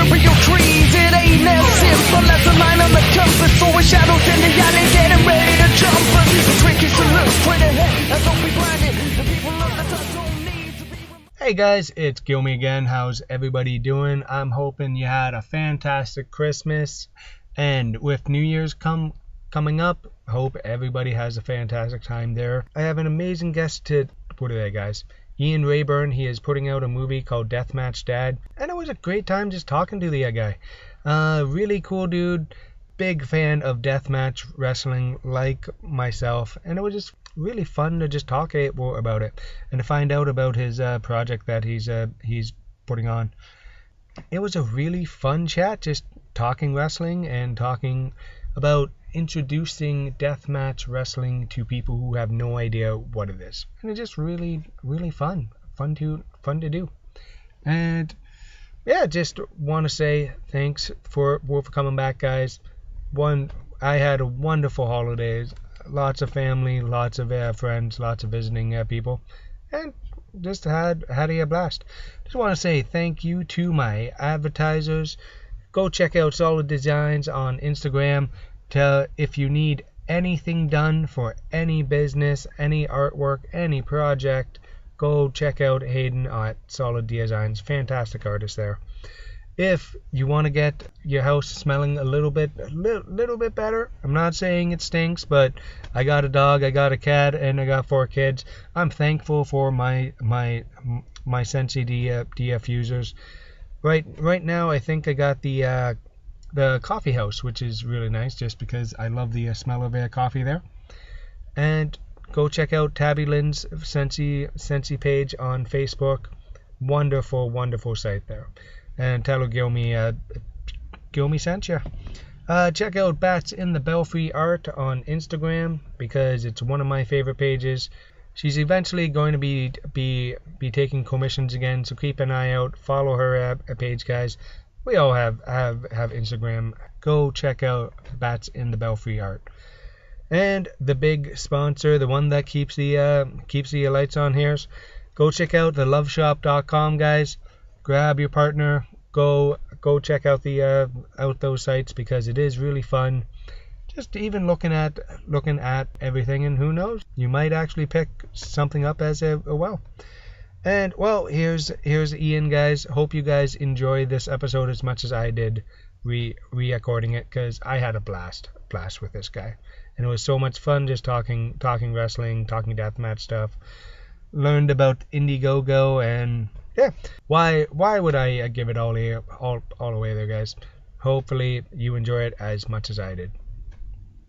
Imperial trees, it ain't as simple as a line on the compass. Always shadows in the alley getting ready to jump us. The trick is to look straight ahead and don't be blinded. The people of the touch don't need to be... Hey guys, it's Gilmy again. How's everybody doing? I'm hoping you had a fantastic Christmas, and with New Year's coming up, hope everybody has a fantastic time there. I have an amazing guest today, guys. Ian Rayburn. He is putting out a movie called Deatchmatch Dad, and it was a great time just talking to the guy. Really cool dude, big fan of deathmatch wrestling like myself, and it was just really fun to just talk about it and to find out about his project that he's putting on. It was a really fun chat, just talking wrestling and talking about introducing deathmatch wrestling to people who have no idea what it is, and it's just really fun to do. And yeah, just want to say thanks for coming back, guys. I had a wonderful holidays, lots of family, lots of friends, lots of visiting people, and just had a blast. Just want to say thank you to my advertisers. Go check out Solid Designs on Instagram. If you need anything done for any business, any artwork, any project, go check out Hayden at Solid Designs. Fantastic artist there. If you want to get your house smelling a little bit better, I'm not saying it stinks, but I got a dog, I got a cat, and I got 4 kids. I'm thankful for my Sensi diffusers. Right now, I think I got the coffee house, which is really nice, just because I love the smell of coffee there. And go check out Tabby Lynn's Sensi page on Facebook. Wonderful site there. And tell her Gilmy sent you. Check out Bats in the Belfry Art on Instagram, because it's one of my favorite pages. She's eventually going to be taking commissions again, so keep an eye out. Follow her page, guys. We all have Instagram. Go check out Bats in the Belfry Art. And the big sponsor, the one that keeps the lights on here, go check out theloveshop.com, guys. Grab your partner. Go check out out those sites, because it is really fun. Just even looking at everything, and who knows, you might actually pick something up as well. And well, here's Ian, guys. Hope you guys enjoy this episode as much as I did re-recording it, because I had a blast with this guy, and it was so much fun just talking wrestling, talking deathmatch stuff. Learned about Indiegogo, and yeah, why would I give it all away there, guys? Hopefully you enjoy it as much as I did.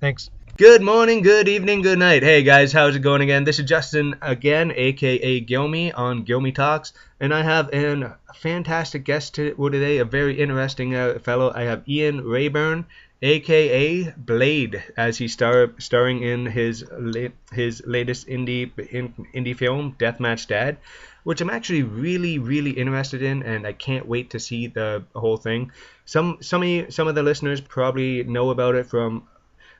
Thanks. Good morning, good evening, good night. Hey guys, how's it going again? This is Justin again, aka Gilmy on Gilmy Talks, and I have a fantastic guest today, a very interesting fellow. I have Ian Rayburn, aka Blade, as he's starring in his latest indie film, Deathmatch Dad, which I'm actually really interested in, and I can't wait to see the whole thing. Some of the listeners probably know about it from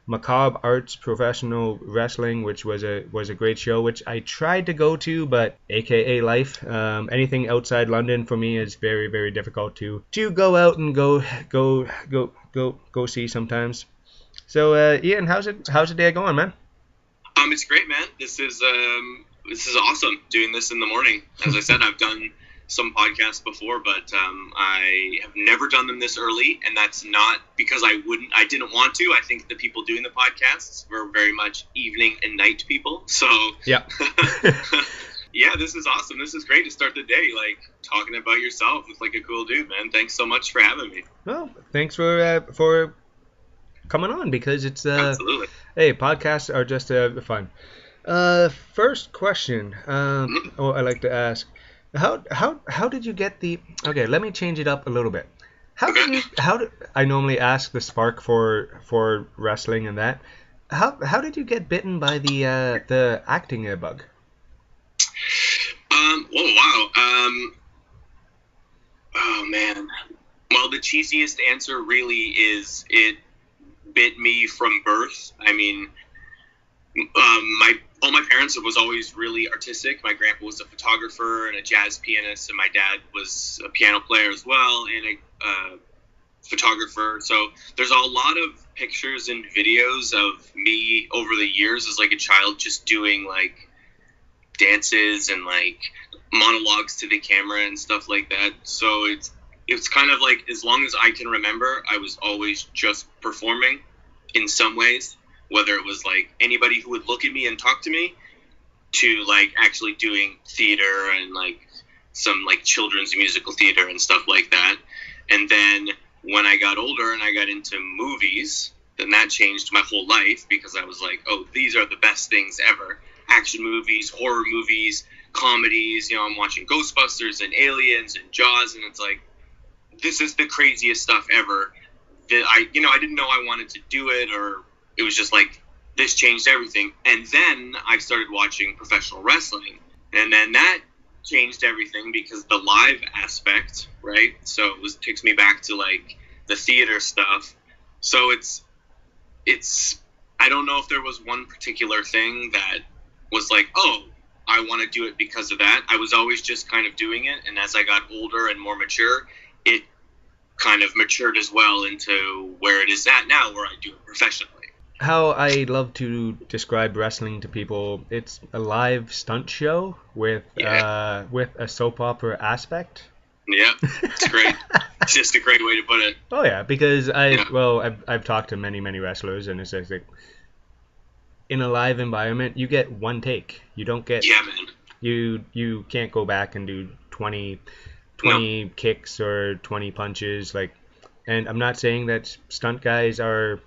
Macabre Arts Professional Wrestling, which was a great show, which I tried to go to, but aka life, anything outside London for me is very difficult to go out and go see sometimes. So Ian, how's the day going, man? It's great, man. This is awesome doing this in the morning. As I said, I've done some podcasts before, but I have never done them this early, and that's not because I didn't want to. I think the people doing the podcasts were very much evening and night people. So yeah. Yeah, this is awesome. This is great to start the day, like talking about yourself with like a cool dude, man. Thanks so much for having me. Well, thanks for coming on, because it's absolutely. Hey, podcasts are just fun. First question, I like to ask, how did you get the? Okay, let me change it up a little bit. I normally ask the spark for wrestling and that. How did you get bitten by the acting bug? Oh man. Well, the cheesiest answer really is it bit me from birth. I mean, All my parents was always really artistic. My grandpa was a photographer and a jazz pianist, and my dad was a piano player as well and a photographer. So there's a lot of pictures and videos of me over the years as like a child just doing like dances and like monologues to the camera and stuff like that. So it's kind of like, as long as I can remember, I was always just performing in some ways, whether it was like anybody who would look at me and talk to me, to like actually doing theater and like some like children's musical theater and stuff like that. And then when I got older and I got into movies, then that changed my whole life, because I was like, oh, these are the best things ever. Action movies, horror movies, comedies, you know, I'm watching Ghostbusters and Aliens and Jaws, and it's like, this is the craziest stuff ever. That I didn't know I wanted to do it, or it was just like, this changed everything. And then I started watching professional wrestling, and then that changed everything, because the live aspect, right? So it takes me back to like the theater stuff. So it's I don't know if there was one particular thing that was like, oh, I want to do it because of that. I was always just kind of doing it, and as I got older and more mature, it kind of matured as well into where it is at now, where I do it professionally. How I love to describe wrestling to people, it's a live stunt show with a soap opera aspect. Yeah, it's great. It's just a great way to put it. Oh yeah, because I've talked to many wrestlers, and it's like, in a live environment, you get one take. You don't get you can't go back and do 20 kicks or 20 punches, like. And I'm not saying that stunt guys are.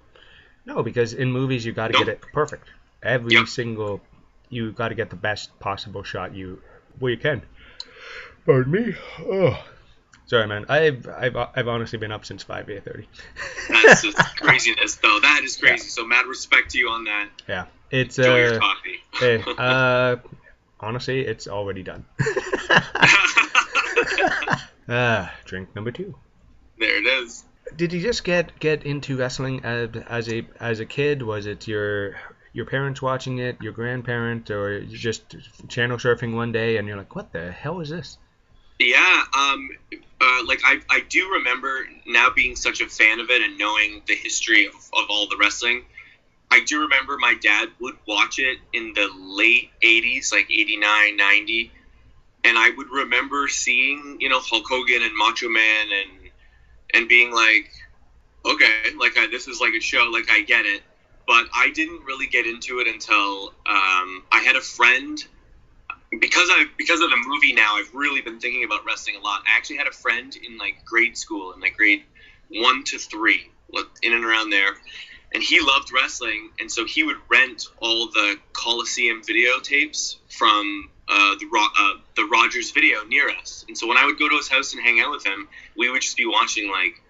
No, because in movies you got to get it perfect. Every single, you got to get the best possible shot you can. Pardon me. Oh, sorry, man. I've honestly been up since 5:30. That's just craziness, though. That is crazy. Yeah. So mad respect to you on that. Yeah, it's enjoy your coffee. Hey, honestly, it's already done. Drink number 2. There it is. Did you just get into wrestling as a kid? Was it your parents watching it, your grandparent, or you just channel surfing one day and you're like, what the hell is this? Yeah, like I do remember now being such a fan of it and knowing the history of all the wrestling. I do remember my dad would watch it in the late 80s, like 89, 90, and I would remember seeing, Hulk Hogan and Macho Man and being like, okay, like this is like a show, like I get it. But I didn't really get into it until I had a friend. Because of the movie now, I've really been thinking about wrestling a lot. I actually had a friend in like grade school, in like grade 1 to 3, in and around there, and he loved wrestling, and so he would rent all the Coliseum videotapes from the Rogers Video near us. And so when I would go to his house and hang out with him, we would just be watching like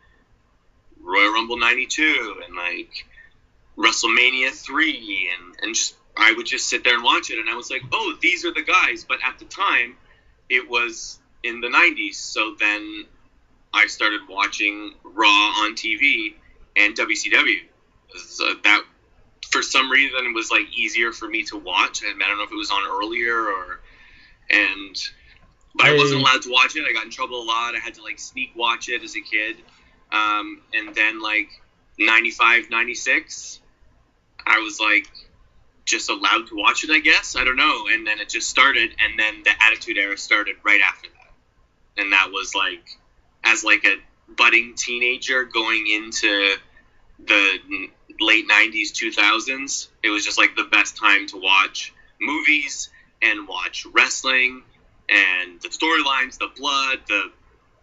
Royal Rumble 92 and like WrestleMania 3 and just, I would just sit there and watch it, and I was like, oh, these are the guys. But at the time, it was in the 90s, so then I started watching Raw on TV and WCW. That, for some reason, was like easier for me to watch. I don't know if it was on earlier but I wasn't allowed to watch it. I got in trouble a lot. I had to like sneak watch it as a kid. And then like 95, 96, I was like just allowed to watch it, I guess. I don't know. And then it just started, and then the Attitude Era started right after that. And that was like, as like a budding teenager going into the late 90s, 2000s, it was just like the best time to watch movies and watch wrestling and the storylines, the blood, the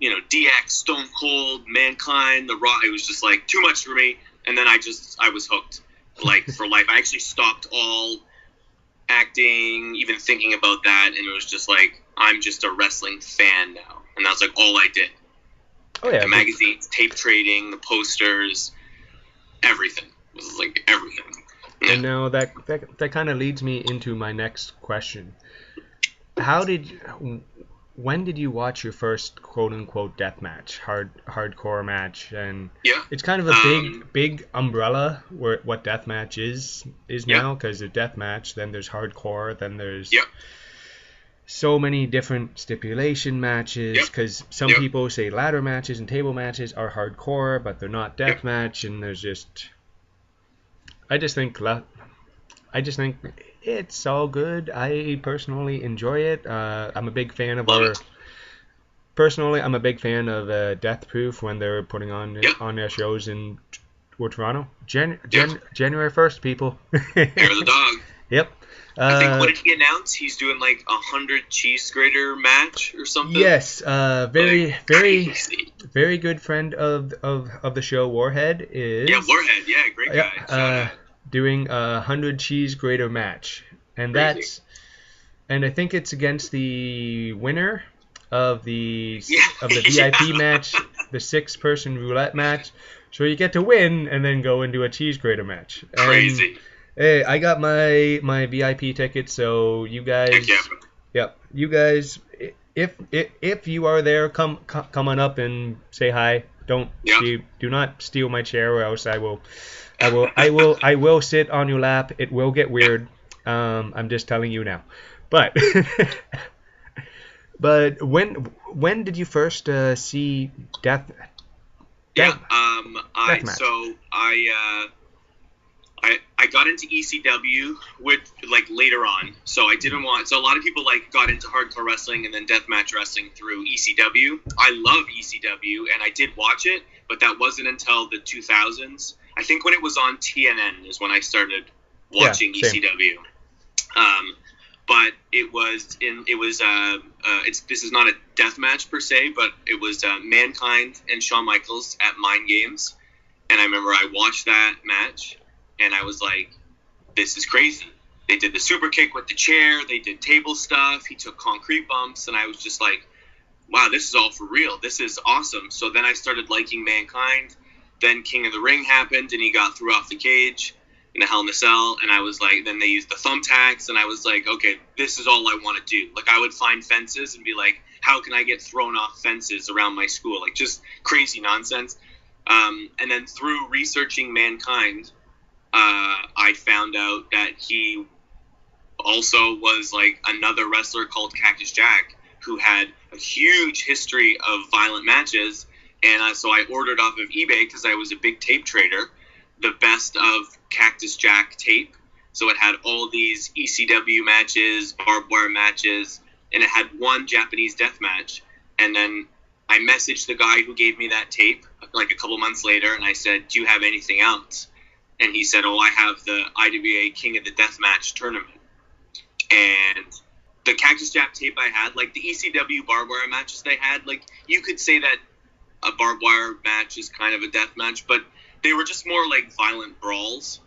DX, Stone Cold, Mankind, The Raw. It was just like too much for me, and then I was hooked, like for life. I actually stopped all acting, even thinking about that, and it was just like, I'm just a wrestling fan now, and that's like all I did. Oh yeah, the magazines, tape trading, the posters, everything. It was like everything. Yeah. And now that kind of leads me into my next question. How did when did you watch your first quote unquote death match, hardcore match? And Yeah. it's kind of a big umbrella where what death match is now, because there's death match, then there's hardcore, then there's so many different stipulation matches, because some people say ladder matches and table matches are hardcore, but they're not death match, and there's just I just think it's all good. I personally enjoy it. I'm a big fan of I'm a big fan of Death Proof when they're putting on their shows in Toronto. January 1st, people. Hair of the dog. Yep. I think, what did he announce? He's doing like 100 cheese grater match or something. Yes, very good friend of the show, Warhead is. Yeah, Warhead. Yeah, great guy. Doing 100 cheese grater match, and Crazy. I think it's against the winner of the VIP match, the 6-person roulette match. So you get to win and then go and do a cheese grater match. Crazy. And, hey, I got my VIP ticket, so you guys, you guys, if you are there, come on up and say hi. Do not steal my chair, or else I will sit on your lap. It will get weird. I'm just telling you now. But when did you first see death? Deathmatch. I got into ECW later on. So I didn't want. So a lot of people got into hardcore wrestling and then deathmatch wrestling through ECW. I love ECW and I did watch it, but that wasn't until the 2000s. I think when it was on TNN is when I started watching ECW. But this is not a death match per se, but it was Mankind and Shawn Michaels at Mind Games, and I remember I watched that match, and I was like, "This is crazy." They did the super kick with the chair, they did table stuff, he took concrete bumps, and I was just like, "Wow, this is all for real. This is awesome." So then I started liking Mankind. Then King of the Ring happened, and he got thrown off the cage in a Hell in a Cell, and I was like, then they used the thumbtacks, and I was like, okay, this is all I want to do. I would find fences and be like, how can I get thrown off fences around my school? Just crazy nonsense. And then through researching Mankind, I found out that he also was another wrestler called Cactus Jack, who had a huge history of violent matches, and so I ordered off of eBay, because I was a big tape trader, the best of Cactus Jack tape. So it had all these ECW matches, barbed wire matches, and it had one Japanese death match. And then I messaged the guy who gave me that tape a couple months later, and I said, "Do you have anything else?" And he said, "Oh, I have the IWA King of the Deathmatch tournament." And the Cactus Jack tape I had, the ECW barbed wire matches they had, you could say that a barbed wire match is kind of a death match, but they were just more violent brawls.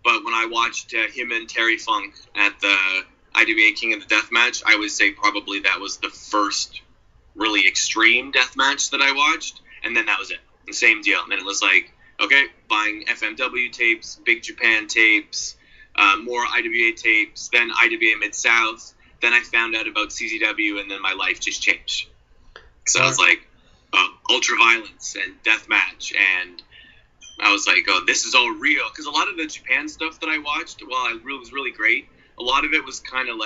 But when I watched him and Terry Funk at the IWA King of the Deathmatch, I would say probably that was the first really extreme death match that I watched. And then that was it. The same deal. And then it was okay, buying FMW tapes, Big Japan tapes, more IWA tapes, then IWA Mid-South. Then I found out about CZW, and then my life just changed. So I was like, ultra violence and deathmatch, and I was like, oh, this is all real. Because a lot of the Japan stuff that I watched, it was really great, a lot of it was kind of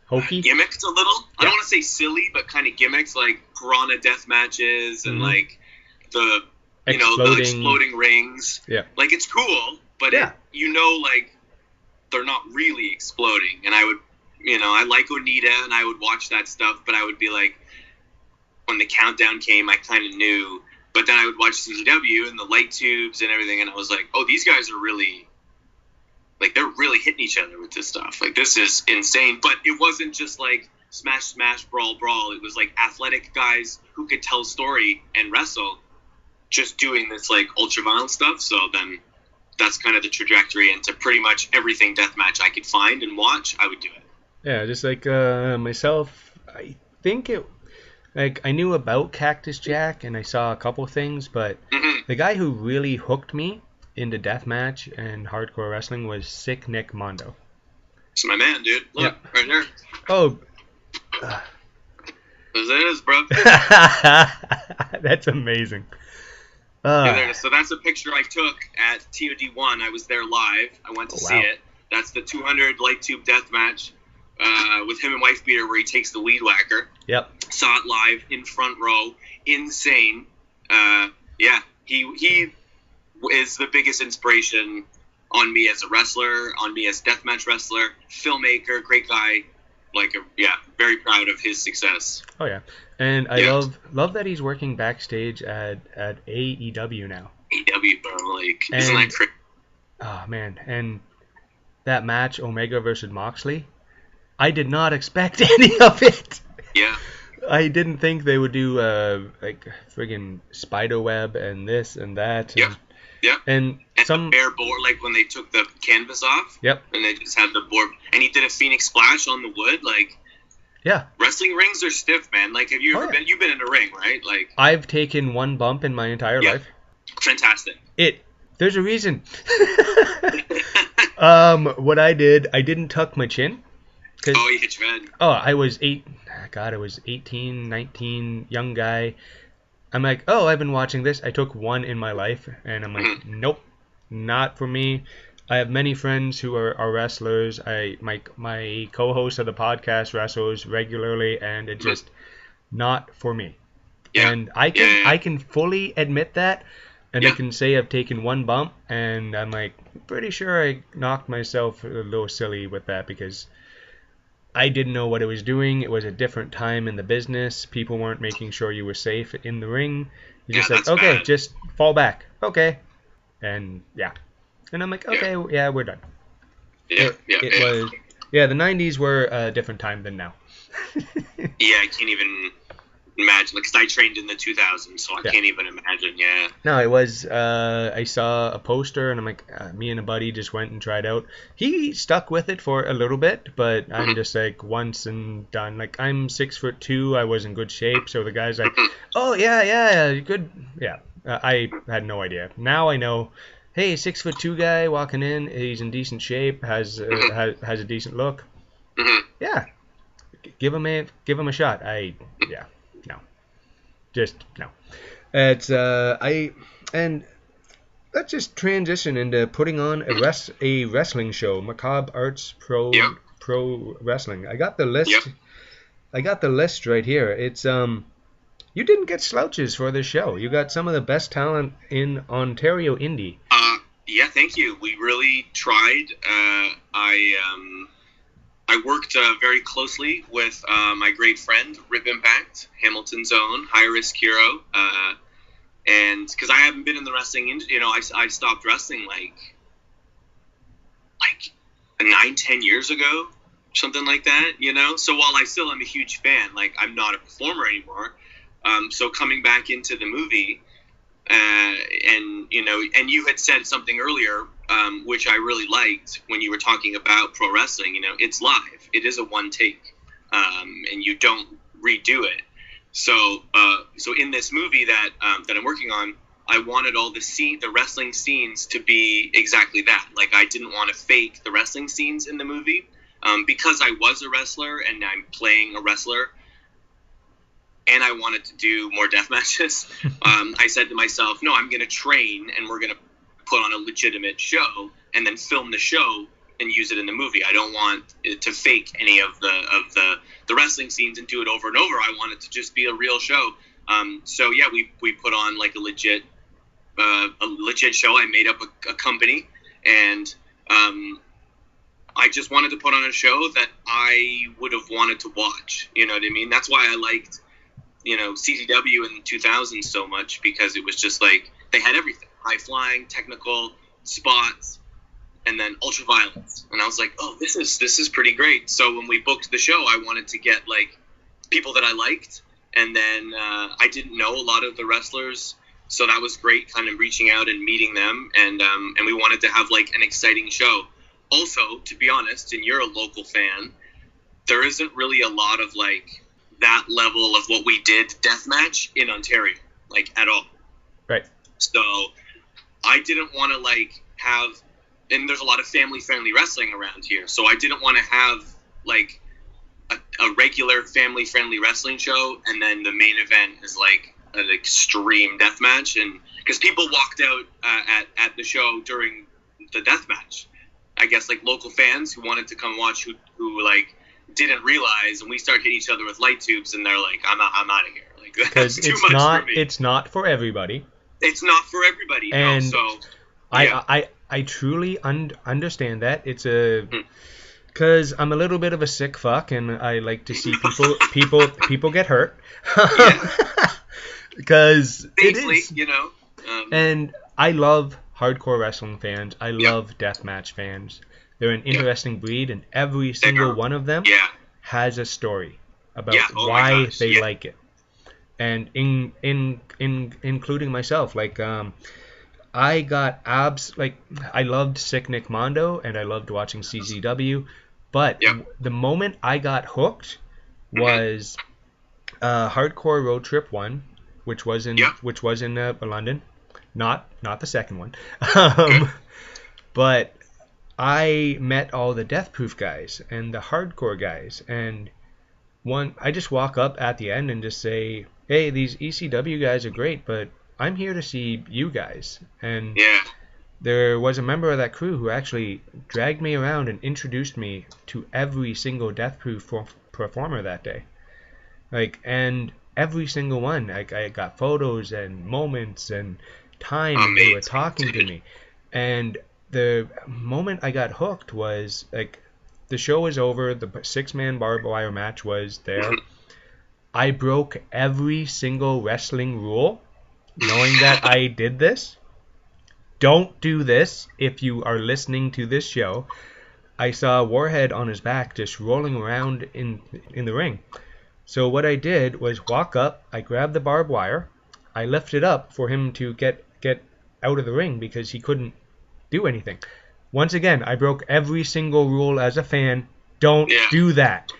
hokey, gimmicked a little. I don't want to say silly, but kind of gimmicks, piranha death matches and the exploding rings. Yeah, it's cool, but they're not really exploding. And I would, I like Onita, and I would watch that stuff, but I would be when the countdown came, I kind of knew. But then I would watch CZW and the light tubes and everything, and I was like, oh, these guys are really, they're really hitting each other with this stuff. This is insane. But it wasn't just smash, smash, brawl, brawl. It was athletic guys who could tell story and wrestle, just doing this ultra violent stuff. So then that's kind of the trajectory into pretty much everything deathmatch I could find and watch, I would do it. Yeah, just myself, I think it... I knew about Cactus Jack, and I saw a couple things, but the guy who really hooked me into deathmatch and hardcore wrestling was Sick Nick Mondo. It's my man, dude. Look, right here. Oh, As it is, bro. That's amazing. So that's a picture I took at TOD1. I was there live. I went to see it. That's the 200 light tube death match with him and Wife Beater, where he takes the weed whacker. Yep. Saw it live in front row. Insane. He is the biggest inspiration on me as a wrestler, on me as deathmatch wrestler, filmmaker, great guy. Very proud of his success. Oh yeah, and I love that he's working backstage at AEW now. AEW, bro, isn't that crazy? Oh man, and that match, Omega versus Moxley, I did not expect any of it. Yeah. I didn't think they would do friggin' spider web and this and that. And some bare board, when they took the canvas off. Yep. And they just had the board, and he did a Phoenix splash on the wood. Yeah. Wrestling rings are stiff, man. Have you ever been? You've been in a ring, right? I've taken one bump in my entire life. Fantastic. There's a reason. What I did, I didn't tuck my chin. You hit your head. I was 18, 19, young guy. I'm like, I've been watching this. I took one in my life, and I'm like, nope, not for me. I have many friends who are wrestlers. My co-host of the podcast wrestles regularly, and it's just not for me. Yeah. And I can fully admit that, and I can say I've taken one bump, and I'm pretty sure I knocked myself a little silly with that because I didn't know what I was doing. It was a different time in the business. People weren't making sure you were safe in the ring. You're just okay, bad. Just fall back. Okay. And and I'm okay, we're done. It was the 90s were a different time than now. I can't even imagine, because I trained in the 2000s, so I can't even imagine. No, it was I saw a poster, and I'm me and a buddy just went and tried out. He stuck with it for a little bit, but I'm just once and done. I'm 6'2", I was in good shape, so the guy's oh yeah, good. I had no idea. Now I know. Hey, 6'2" guy walking in, he's in decent shape, has a decent look. Yeah, give him a shot. No. It's and let's just transition into putting on a wrestling show, Macabre Arts Pro Wrestling. I got the list. Yep. I got the list right here. It's you didn't get slouches for this show. You got some of the best talent in Ontario indie. Thank you. We really tried. I worked very closely with my great friend, Rip Impact, Hamilton's own, High Risk Hero. And because I haven't been in the wrestling industry, I stopped wrestling like 9-10 years ago, something like that, So while I still am a huge fan, I'm not a performer anymore. So coming back into the movie, and you had said something earlier, which I really liked when you were talking about pro wrestling. It's live. It is a one take, and you don't redo it. So in this movie that I'm working on, I wanted all the wrestling scenes to be exactly that. I didn't want to fake the wrestling scenes in the movie, because I was a wrestler and I'm playing a wrestler. And I wanted to do more death matches. I said to myself, no, I'm going to train, and we're going to put on a legitimate show and then film the show and use it in the movie. I don't want it to fake any of the wrestling scenes and do it over and over. I want it to just be a real show. We put on a legit show. I made up a company, and I just wanted to put on a show that I would have wanted to watch. You know what I mean? That's why I liked CZW in the 2000s so much, because it was just they had everything: high flying, technical, spots, and then ultra violence. And I was like, oh, this is pretty great. So when we booked the show, I wanted to get people that I liked, and then I didn't know a lot of the wrestlers, so that was great, kind of reaching out and meeting them, and we wanted to have an exciting show. Also, to be honest, and you're a local fan, there isn't really a lot of that level of what we did deathmatch in Ontario, at all. Right. So I didn't want to have, and there's a lot of family-friendly wrestling around here, so I didn't want to have a regular family-friendly wrestling show, and then the main event is like an extreme death match, and because people walked out at the show during the death match, I guess like local fans who wanted to come watch who like didn't realize, and we start hitting each other with light tubes, and they're like, I'm out of here. Like, because it's not for everybody. It's not for everybody. And no, so yeah. I truly understand that. It's because I'm a little bit of a sick fuck, and I like to see people get hurt. Because safely, and I love hardcore wrestling fans. I love deathmatch fans. They're an interesting breed, and every single one of them has a story about why they like it. And including myself, like I got I loved Sick Nick Mondo, and I loved watching CZW, but the moment I got hooked was Hardcore Road Trip 1, which was in London, not the second one, but I met all the Death Proof guys and the hardcore guys, and I just walk up at the end and just say, hey, these ECW guys are great, but I'm here to see you guys. And there was a member of that crew who actually dragged me around and introduced me to every single Death Proof performer that day. Like, and every single one, like, I got photos and moments and time they were talking to me. And the moment I got hooked was, like, the show was over, the 6-man barbed wire match was there. I broke every single wrestling rule, knowing that I did this. Don't do this if you are listening to this show. I saw Warhead on his back just rolling around in the ring. So what I did was walk up, I grabbed the barbed wire, I lifted up for him to get out of the ring because he couldn't do anything. Once again, I broke every single rule as a fan. Don't do that.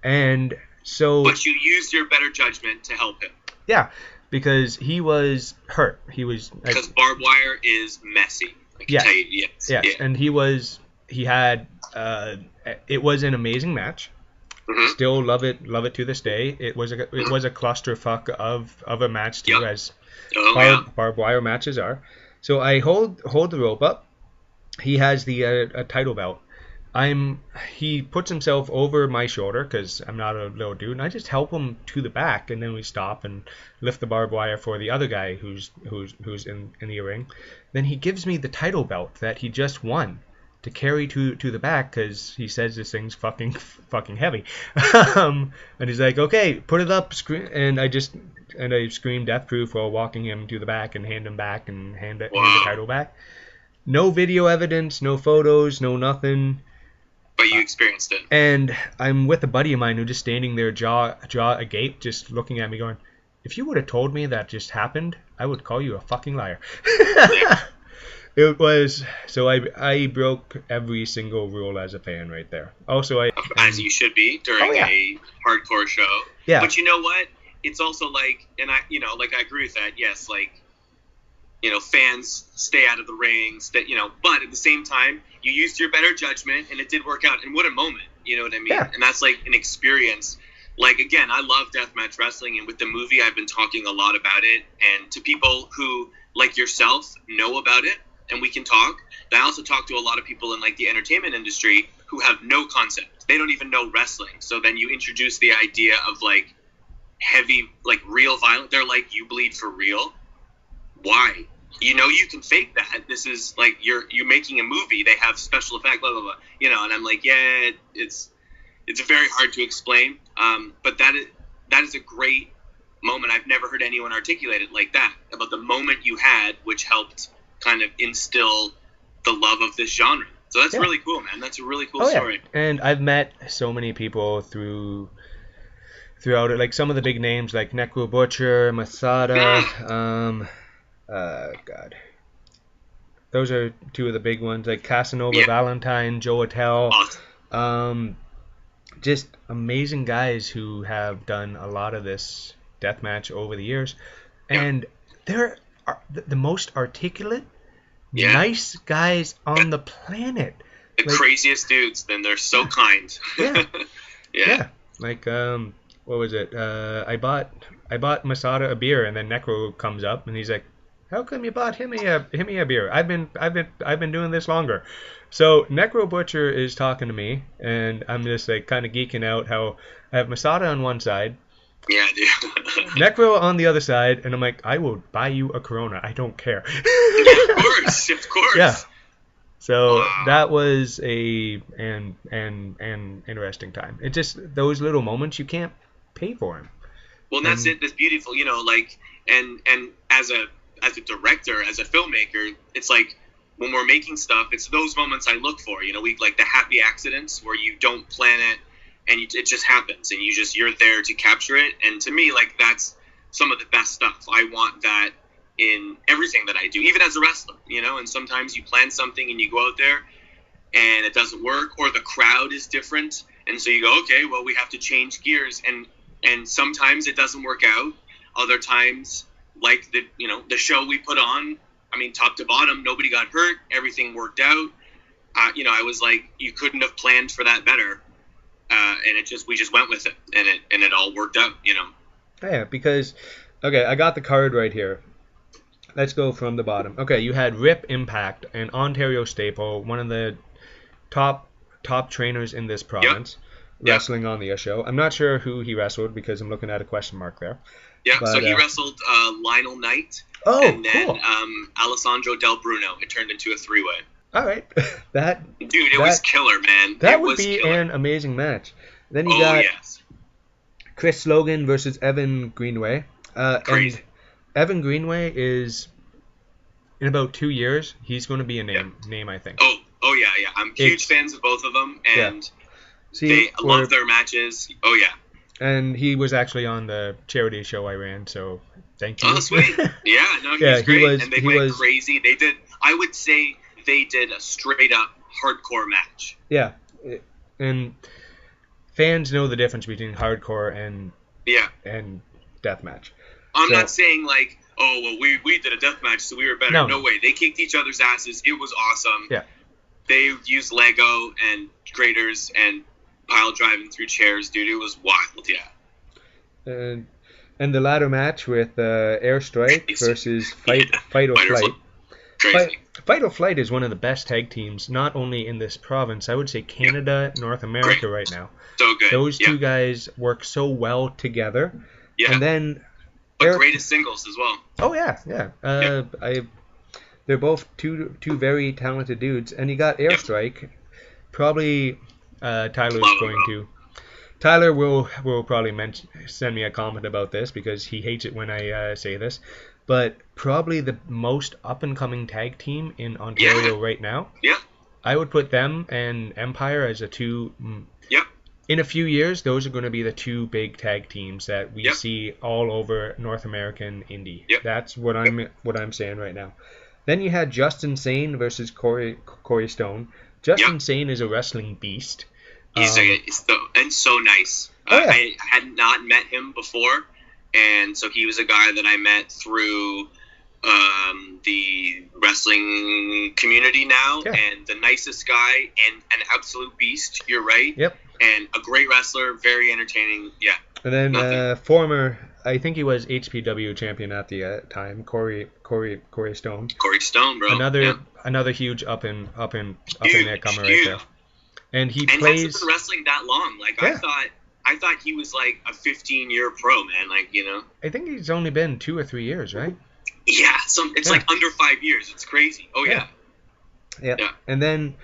And so... But you used your better judgment to help him. Yeah, because he was hurt. He was... Because barbed wire is messy. I can tell you, yes. Yeah. And he had... it was an amazing match. Mm-hmm. Still love it to this day. It was a clusterfuck of a match too, as barbed wire matches are. So I hold the rope up. He has the a title belt. He puts himself over my shoulder because I'm not a little dude, and I just help him to the back, and then we stop and lift the barbed wire for the other guy who's in the ring. Then he gives me the title belt that he just won to carry to the back because he says this thing's fucking heavy. And he's like, okay, put it up, and I scream Death Proof while walking him to the back and hand him back and hand the title back. No video evidence, no photos, no nothing. But you experienced it. And I'm with a buddy of mine who's just standing there, jaw agape, just looking at me going, if you would have told me that just happened, I would call you a fucking liar. It was, so I broke every single rule as a fan right there. Also, as you should be during a hardcore show. Yeah. But you know what? It's also like, and I agree with that. Yes, like, fans stay out of the rings, but at the same time, you used your better judgment and it did work out. And what a moment, you know what I mean? Yeah. And that's like an experience. Like, again, I love deathmatch wrestling, and with the movie, I've been talking a lot about it. And to people who, like yourself, know about it, and we can talk. I also talk to a lot of people in like the entertainment industry who have no concept. They don't even know wrestling. So then you introduce the idea of like heavy, like real violence. They're like, you bleed for real? Why? You can fake that. This is like you're making a movie. They have special effects, blah blah blah. And I'm like, yeah, it's very hard to explain. But that is a great moment. I've never heard anyone articulate it like that about the moment you had, which helped kind of instill the love of this genre. So that's really cool, man. That's a really cool story. And I've met so many people throughout it, like some of the big names like Necro Butcher, Masada, God. Those are two of the big ones, like Casanova Valentine, Joe Attell. Awesome. Just amazing guys who have done a lot of this deathmatch over the years. And they're the most articulate, nice guys on the planet. The craziest dudes, then they're so kind. Yeah. Like what was it? I bought Masada a beer, and then Necro comes up and he's like, "How come you bought him a beer? I've been doing this longer." So Necro Butcher is talking to me, and I'm just like kind of geeking out how I have Masada on one side, Yeah, dude. Necro on the other side, and I'm like, I will buy you a Corona. I don't care. Of course, of course. Yeah. So Wow. that was an interesting time. It just those little moments you can't pay for them. Well, and that's it. That's beautiful, you know. Like, and as a director, as a filmmaker, it's like when we're making stuff, it's those moments I look for. You know, we like the happy accidents where you don't plan it and it just happens, and you're there to capture it. And to me, like that's some of the best stuff. I want that in everything that I do, even as a wrestler. You know, and sometimes you plan something and you go out there and it doesn't work, or the crowd is different, and so you go, okay, well, we have to change gears, and sometimes it doesn't work out. Other times, like the show we put on, I mean, top to bottom, nobody got hurt, everything worked out. I was like, you couldn't have planned for that better, and we just went with it, and it all worked out. You know. Yeah, because okay, I got the card right here. Let's go from the bottom. Okay, you had Rip Impact, an Ontario staple, one of the top trainers in this province, wrestling on the show. I'm not sure who he wrestled because I'm looking at a question mark there. Yeah, but, so he wrestled Lionel Knight, and then cool. Alessandro Del Bruno. It turned into a three-way. All right, it was killer, man. That would be an amazing match. Then you got Chris Logan versus Evan Greenway. Crazy. And Evan Greenway is, in about 2 years, he's going to be a name, I think. Oh yeah. I'm huge fans of both of them, and See, I love their matches. Oh yeah. And he was actually on the charity show I ran, so thank you. Oh, sweet. Yeah, no, he's great. And they went crazy. They did, I would say they did a straight up hardcore match. Yeah. And fans know the difference between hardcore and deathmatch. I'm not saying like, oh, well, we did a deathmatch, so we were better. No way. They kicked each other's asses. It was awesome. Yeah. They used Lego and graders and pile driving through chairs, dude. It was wild, yeah. And the ladder match with Airstrike versus Fight or Flight. Crazy. Fight or Flight is one of the best tag teams, not only in this province, I would say Canada, North America right now. So good. Those two guys work so well together. Yeah. And then... But greatest singles as well. Oh, yeah. They're both two very talented dudes. And you got Airstrike. Probably Tyler will probably send me a comment about this because he hates it when I say this. But probably the most up-and-coming tag team in Ontario right now. Yeah. I would put them and Empire as the two... In a few years, those are going to be the two big tag teams that we see all over North American indie. Yep. That's what I'm saying right now. Then you had Justin Sane versus Corey Stone. Justin Sane is a wrestling beast. He's so nice. I had not met him before, and so he was a guy that I met through the wrestling community now, and the nicest guy and an absolute beast. You're right. Yep. And a great wrestler, very entertaining. Yeah. And then former, I think he was HPW champion at the time, Corey Stone. Corey Stone, bro. Another huge up and there comer right there. And he plays. Hasn't been wrestling that long. Like I thought he was like a 15-year pro, man. Like I think he's only been 2 or 3 years, right? Yeah. It's like under 5 years. It's crazy. Oh yeah. Yeah. And then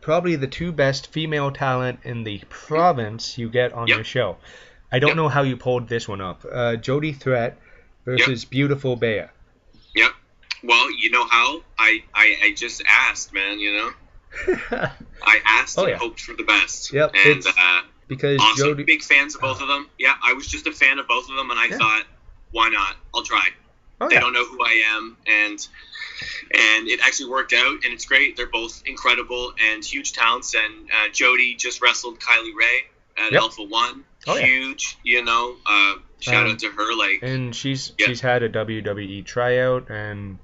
probably the two best female talent in the province you get on your show. I don't know how you pulled this one up. Jody Threat versus Beautiful Bea. Yep. Well, you know how? I just asked, man, I asked and hoped for the best. Yep. And because awesome. Big fans of both of them. Yeah, I was just a fan of both of them, and I thought, why not? I'll try. They don't know who I am, and it actually worked out, and it's great. They're both incredible and huge talents, and Jody just wrestled Kylie Ray at Alpha One. Huge, shout out to her. And she's had a WWE tryout, and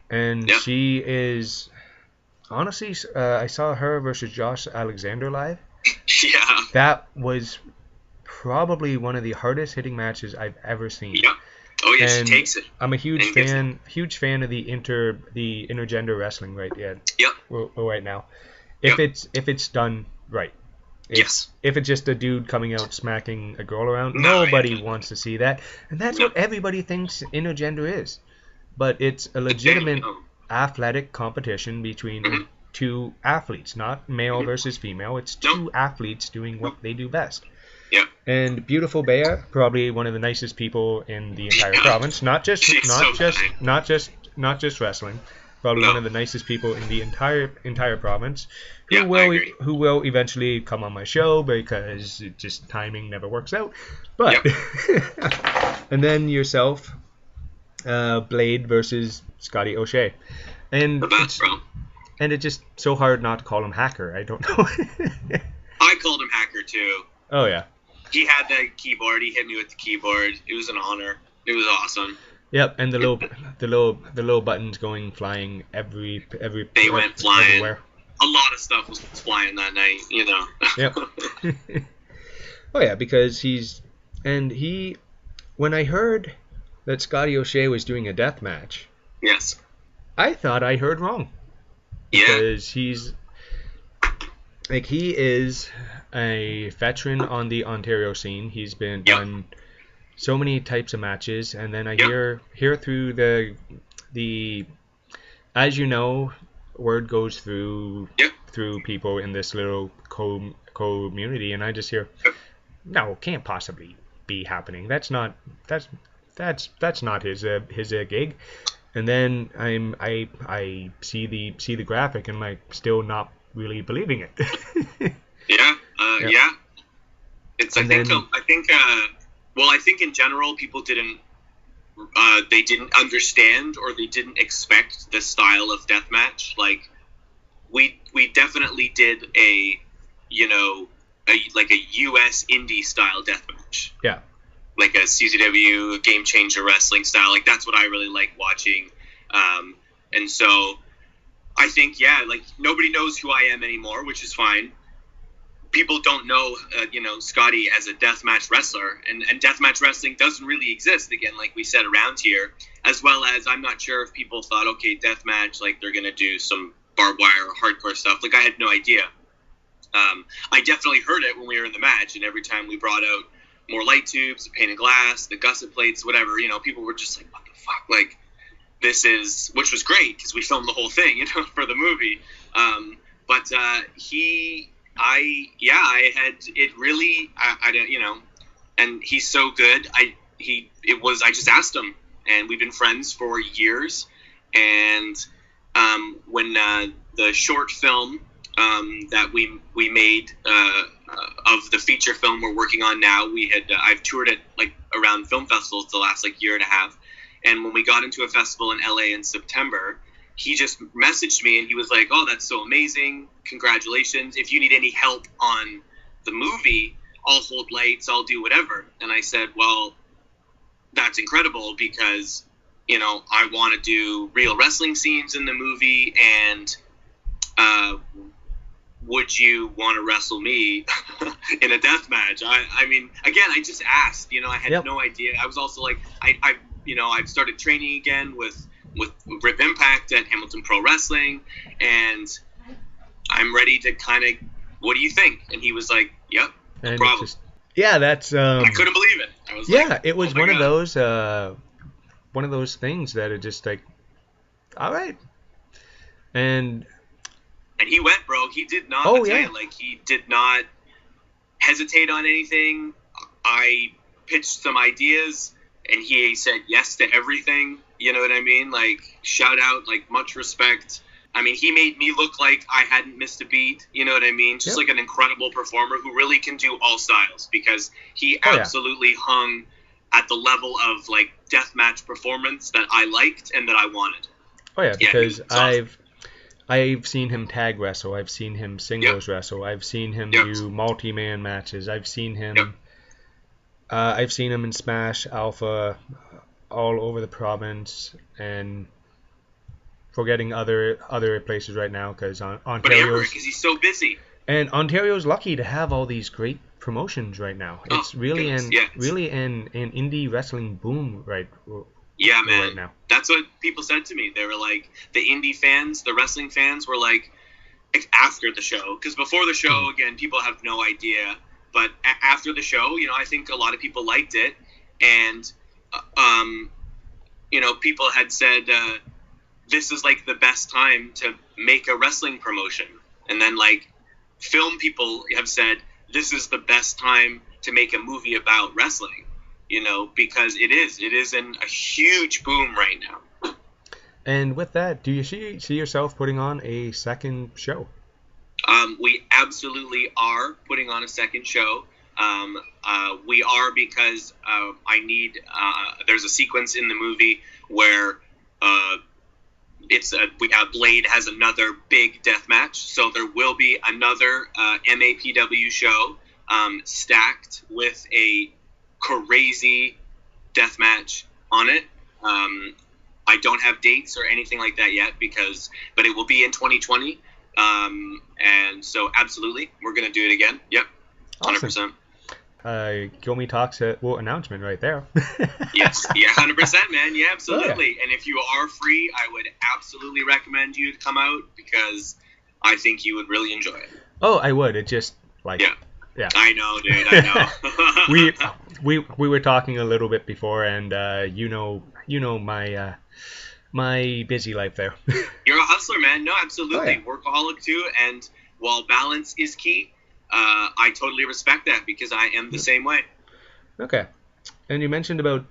and she is honestly, I saw her versus Josh Alexander live. Yeah. That was probably one of the hardest hitting matches I've ever seen. Yep. Oh yeah, And she takes it. I'm a huge And gives fan of the intergender wrestling right Yep. right now. If Yep. it's done right. Yes. If it's just a dude coming out smacking a girl around, No, nobody yeah. wants to see that. And that's No. what everybody thinks intergender is. But it's a legitimate No. athletic competition between Mhm. two athletes, not male Mhm. versus female. It's No. two athletes doing what they do best. Yeah. And beautiful Bea, probably one of the nicest people in the entire Yeah. province. Not just She's so not just wrestling. Probably No. one of the nicest people in the entire province. Yeah, I agree. Who will eventually come on my show because it just timing never works out. But and then yourself, Blade versus Scotty O'Shea. And The best, bro. and it's just so hard not to call him Hacker. I don't know. I called him Hacker too. Oh yeah. He had the keyboard. He hit me with the keyboard. It was an honor. It was awesome. Yep, and the little buttons going flying every They went flying. everywhere. A lot of stuff was flying that night, you know. Yep. Oh yeah, because when I heard that Scotty O'Shea was doing a death match, Yes. I thought I heard wrong. Yeah. Because he is a veteran on the Ontario scene. He's been done so many types of matches, and then I hear through the as you know, word goes through people in this little community, and I just hear, no, can't possibly be happening. That's not his gig. And then I see the graphic, and I'm like still not really believing it. Yeah. It's I think in general people didn't understand, or they didn't expect the style of deathmatch. Like we definitely did a US indie style deathmatch. Yeah. Like a CZW Game Changer wrestling style. Like that's what I really like watching. And so I think like nobody knows who I am anymore, which is fine. People don't know, Scotty as a deathmatch wrestler, and deathmatch wrestling doesn't really exist, again, like we said, around here, as well as I'm not sure if people thought, okay, deathmatch, like they're going to do some barbed wire or hardcore stuff. Like I had no idea. I definitely heard it when we were in the match, and every time we brought out more light tubes, the pane of glass, the gusset plates, whatever, people were just like, what the fuck? Like, this is, which was great because we filmed the whole thing, for the movie. I had it really, I don't, and he's so good. I just asked him, and we've been friends for years. And when the short film that we made of the feature film we're working on now, I've toured it like around film festivals the last like year and a half. And when we got into a festival in LA in September, he just messaged me and he was like, oh, that's so amazing. Congratulations. If you need any help on the movie, I'll hold lights, I'll do whatever. And I said, well, that's incredible because, I want to do real wrestling scenes in the movie, and would you want to wrestle me in a death match? I mean, again, I just asked, I had no idea. I was also like, I've started training again with Rip Impact at Hamilton Pro Wrestling, and I'm ready to kind of, what do you think? And he was like, yep, no problem. That's I couldn't believe it. I was it was one of those things that are just like, all right. And he went, bro. He did not. He did not hesitate on anything. I pitched some ideas, and he said yes to everything. You know what I mean? Like, shout out, like, much respect. I mean, he made me look like I hadn't missed a beat. You know what I mean? Just like an incredible performer who really can do all styles, because he absolutely hung at the level of, like, deathmatch performance that I liked and that I wanted. Oh, yeah, because I've seen him tag wrestle. I've seen him singles wrestle. I've seen him do multi-man matches. I've seen him in Smash, Alpha, all over the province, and forgetting other places right now because Ontario. Because he's so busy. And Ontario's lucky to have all these great promotions right now. It's really an indie wrestling boom right man. now. That's what people said to me. They were like, the indie fans, the wrestling fans were like, after the show, because before the show, again, people have no idea. But after the show, I think a lot of people liked it, and people had said this is like the best time to make a wrestling promotion, and then like film people have said this is the best time to make a movie about wrestling, because it is in a huge boom right now. And with that, do you see yourself putting on a second show? We absolutely are putting on a second show. We are because I need. There's a sequence in the movie where Blade has another big death match, so there will be another MAPW show stacked with a crazy death match on it. I don't have dates or anything like that yet but it will be in 2020. And so absolutely, we're going to do it again. Yep. 100%. Gilmy Talks announcement right there. Yes. Yeah, 100%, man. Yeah, absolutely. Oh, yeah. And if you are free, I would absolutely recommend you to come out because I think you would really enjoy it. Oh, I would. It just yeah. I know, dude. I know. we were talking a little bit before, and my busy life there. You're a hustler, man. No, absolutely. Oh, yeah. Workaholic too, and while balance is key, I totally respect that because I am the same way. Okay. And you mentioned about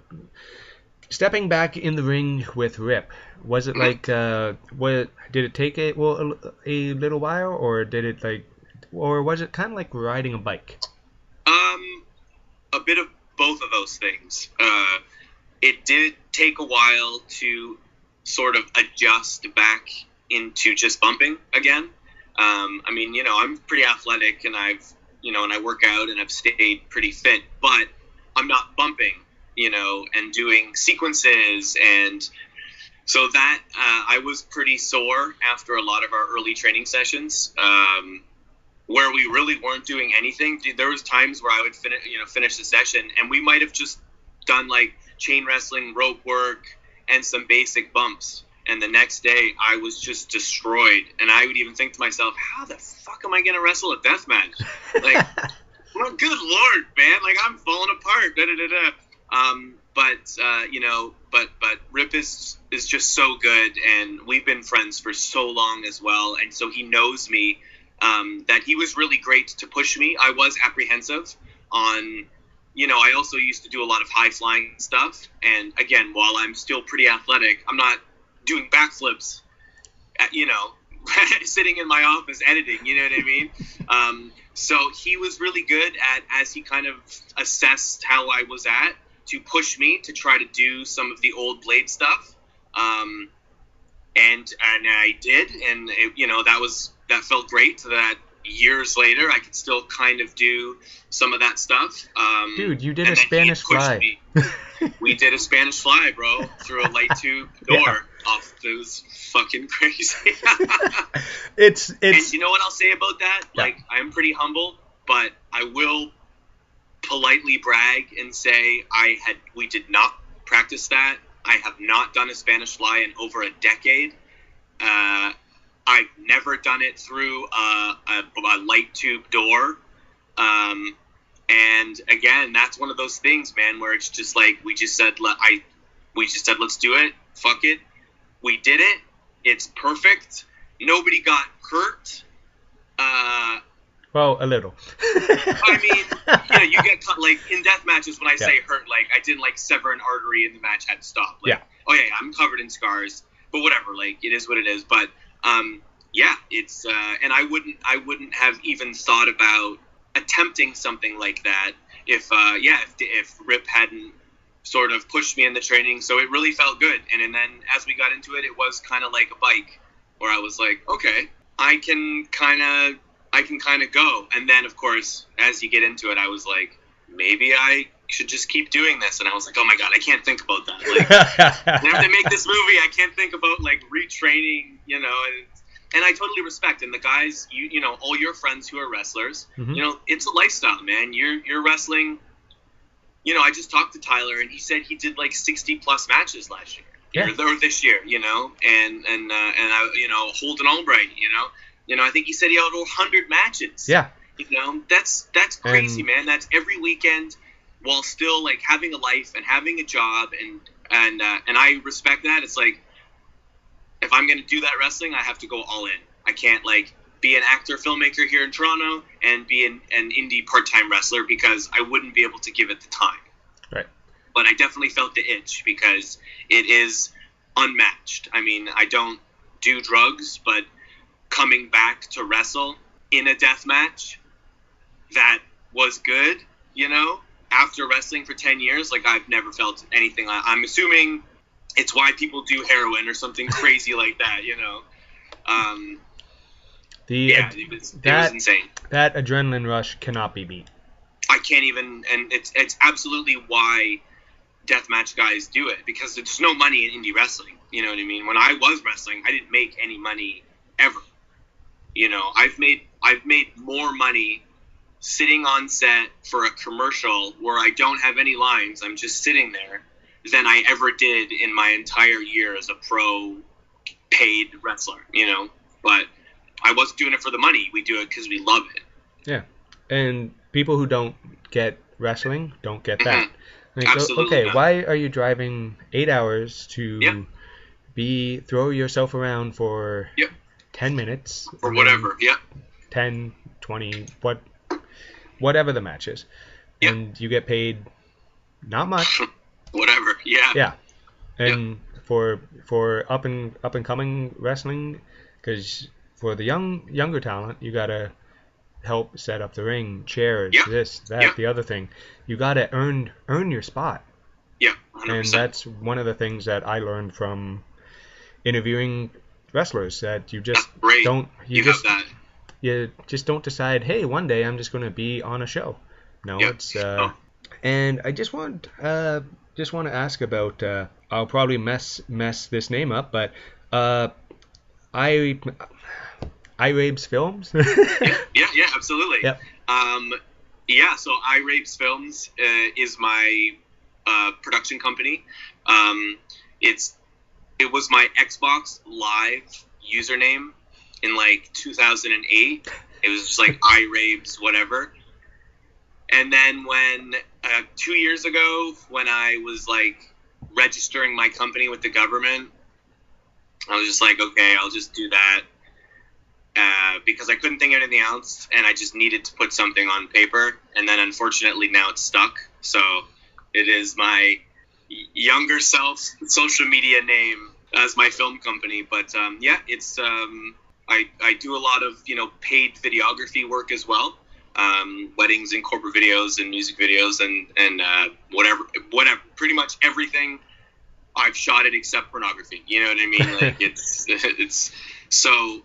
stepping back in the ring with Rip. Was it like did it take a little while, or was it kind of like riding a bike? A bit of both of those things. It did take a while to sort of adjust back into just bumping again. I'm pretty athletic and and I work out and I've stayed pretty fit, but I'm not bumping, and doing sequences. And so that, I was pretty sore after a lot of our early training sessions, where we really weren't doing anything. There was times where I would finish the session and we might've just done like chain wrestling, rope work, and some basic bumps. And the next day, I was just destroyed. And I would even think to myself, how the fuck am I going to wrestle a deathmatch? Like, well, good Lord, man. Like, I'm falling apart. But Rip is just so good. And we've been friends for so long as well. And so he knows me, that he was really great to push me. I was apprehensive on... I also used to do a lot of high flying stuff. And again, while I'm still pretty athletic, I'm not doing backflips, sitting in my office editing, you know what I mean? So he was really good as he kind of assessed how I was at, to push me to try to do some of the old Blade stuff. And I did. And, that felt great that years later I could still kind of do some of that stuff. Dude, you did a Spanish fly. We did a Spanish fly, bro, through a light tube door. It was fucking crazy. It's and you know what I'll say about that? Yeah. Like, I'm pretty humble, but I will politely brag and say we did not practice that. I have not done a Spanish fly in over a decade. I've never done it through a light tube door. And again, that's one of those things, man, where it's just like, we just said, let's do it. Fuck it. We did it. It's perfect. Nobody got hurt. Well, a little. I mean, you get like in death matches when I say hurt, like I didn't like sever an artery and the match had to stop. Like, oh yeah, I'm covered in scars, but whatever. Like, it is what it is. But it's and I wouldn't have even thought about attempting something like that if Rip hadn't sort of pushed me in the training. So it really felt good. And then as we got into it, it was kind of like a bike where I was like, okay, I can kind of go. And then of course, as you get into it, I was like, maybe I should just keep doing this. And I was like, oh my God, I can't think about that. Like, I have to make this movie. I can't think about like retraining, And I totally respect. And the guys, you know, all your friends who are wrestlers, Mhm. you know, it's a lifestyle, man. You're wrestling. You know, I just talked to Tyler, and he said he did like 60 plus matches last year, Yeah. or this year. You know, and I, you know, Holden Albright. You know, I think he said he had over 100 matches. Yeah. You know, that's crazy, man. That's every weekend, while still like having a life and having a job, and I respect that. It's like, if I'm going to do that wrestling, I have to go all in. I can't like be an actor, filmmaker here in Toronto and be an indie part-time wrestler, because I wouldn't be able to give it the time. Right. But I definitely felt the itch, because it is unmatched. I mean, I don't do drugs, but coming back to wrestle in a death match that was good, you know, after wrestling for 10 years, like I've never felt anything. I'm assuming it's why people do heroin or something crazy like that, you know. It was insane. That adrenaline rush cannot be beat. I can't even, and it's absolutely why deathmatch guys do it, because there's no money in indie wrestling. You know what I mean? When I was wrestling, I didn't make any money ever. You know, I've made more money sitting on set for a commercial where I don't have any lines, I'm just sitting there, than I ever did in my entire year as a pro paid wrestler, you know. But I wasn't doing it for the money. We do it because we love it. Yeah. And people who don't get wrestling don't get that. Like, Absolutely okay, not. why are you driving 8 hours to throw yourself around for 10 minutes? Or whatever, 10, 20, whatever the match is. And you get paid not much. Whatever, Yeah. And for up and coming wrestling, because for the younger talent, you gotta help set up the ring, chairs, this, that, the other thing. You gotta earn your spot. Yeah, 100%. And that's one of the things that I learned from interviewing wrestlers, that you just don't you just don't decide, hey, one day I'm just gonna be on a show. No, it's and I just want to ask about I'll probably mess this name up, but iRapes Films. yeah, absolutely. Yep. So iRapes Films is my production company. It was my Xbox Live username in like 2008. It was just like iRapes whatever. And then when 2 years ago, when I was like registering my company with the government, I was just like, okay, I'll just do that. Because I couldn't think of anything else, and I just needed to put something on paper. And then unfortunately now it's stuck. So it is my younger self social media name as my film company. But it's I do a lot of, you know, paid videography work as well. Weddings and corporate videos and music videos and whatever, pretty much everything. I've shot it except pornography. You know what I mean? Like it's so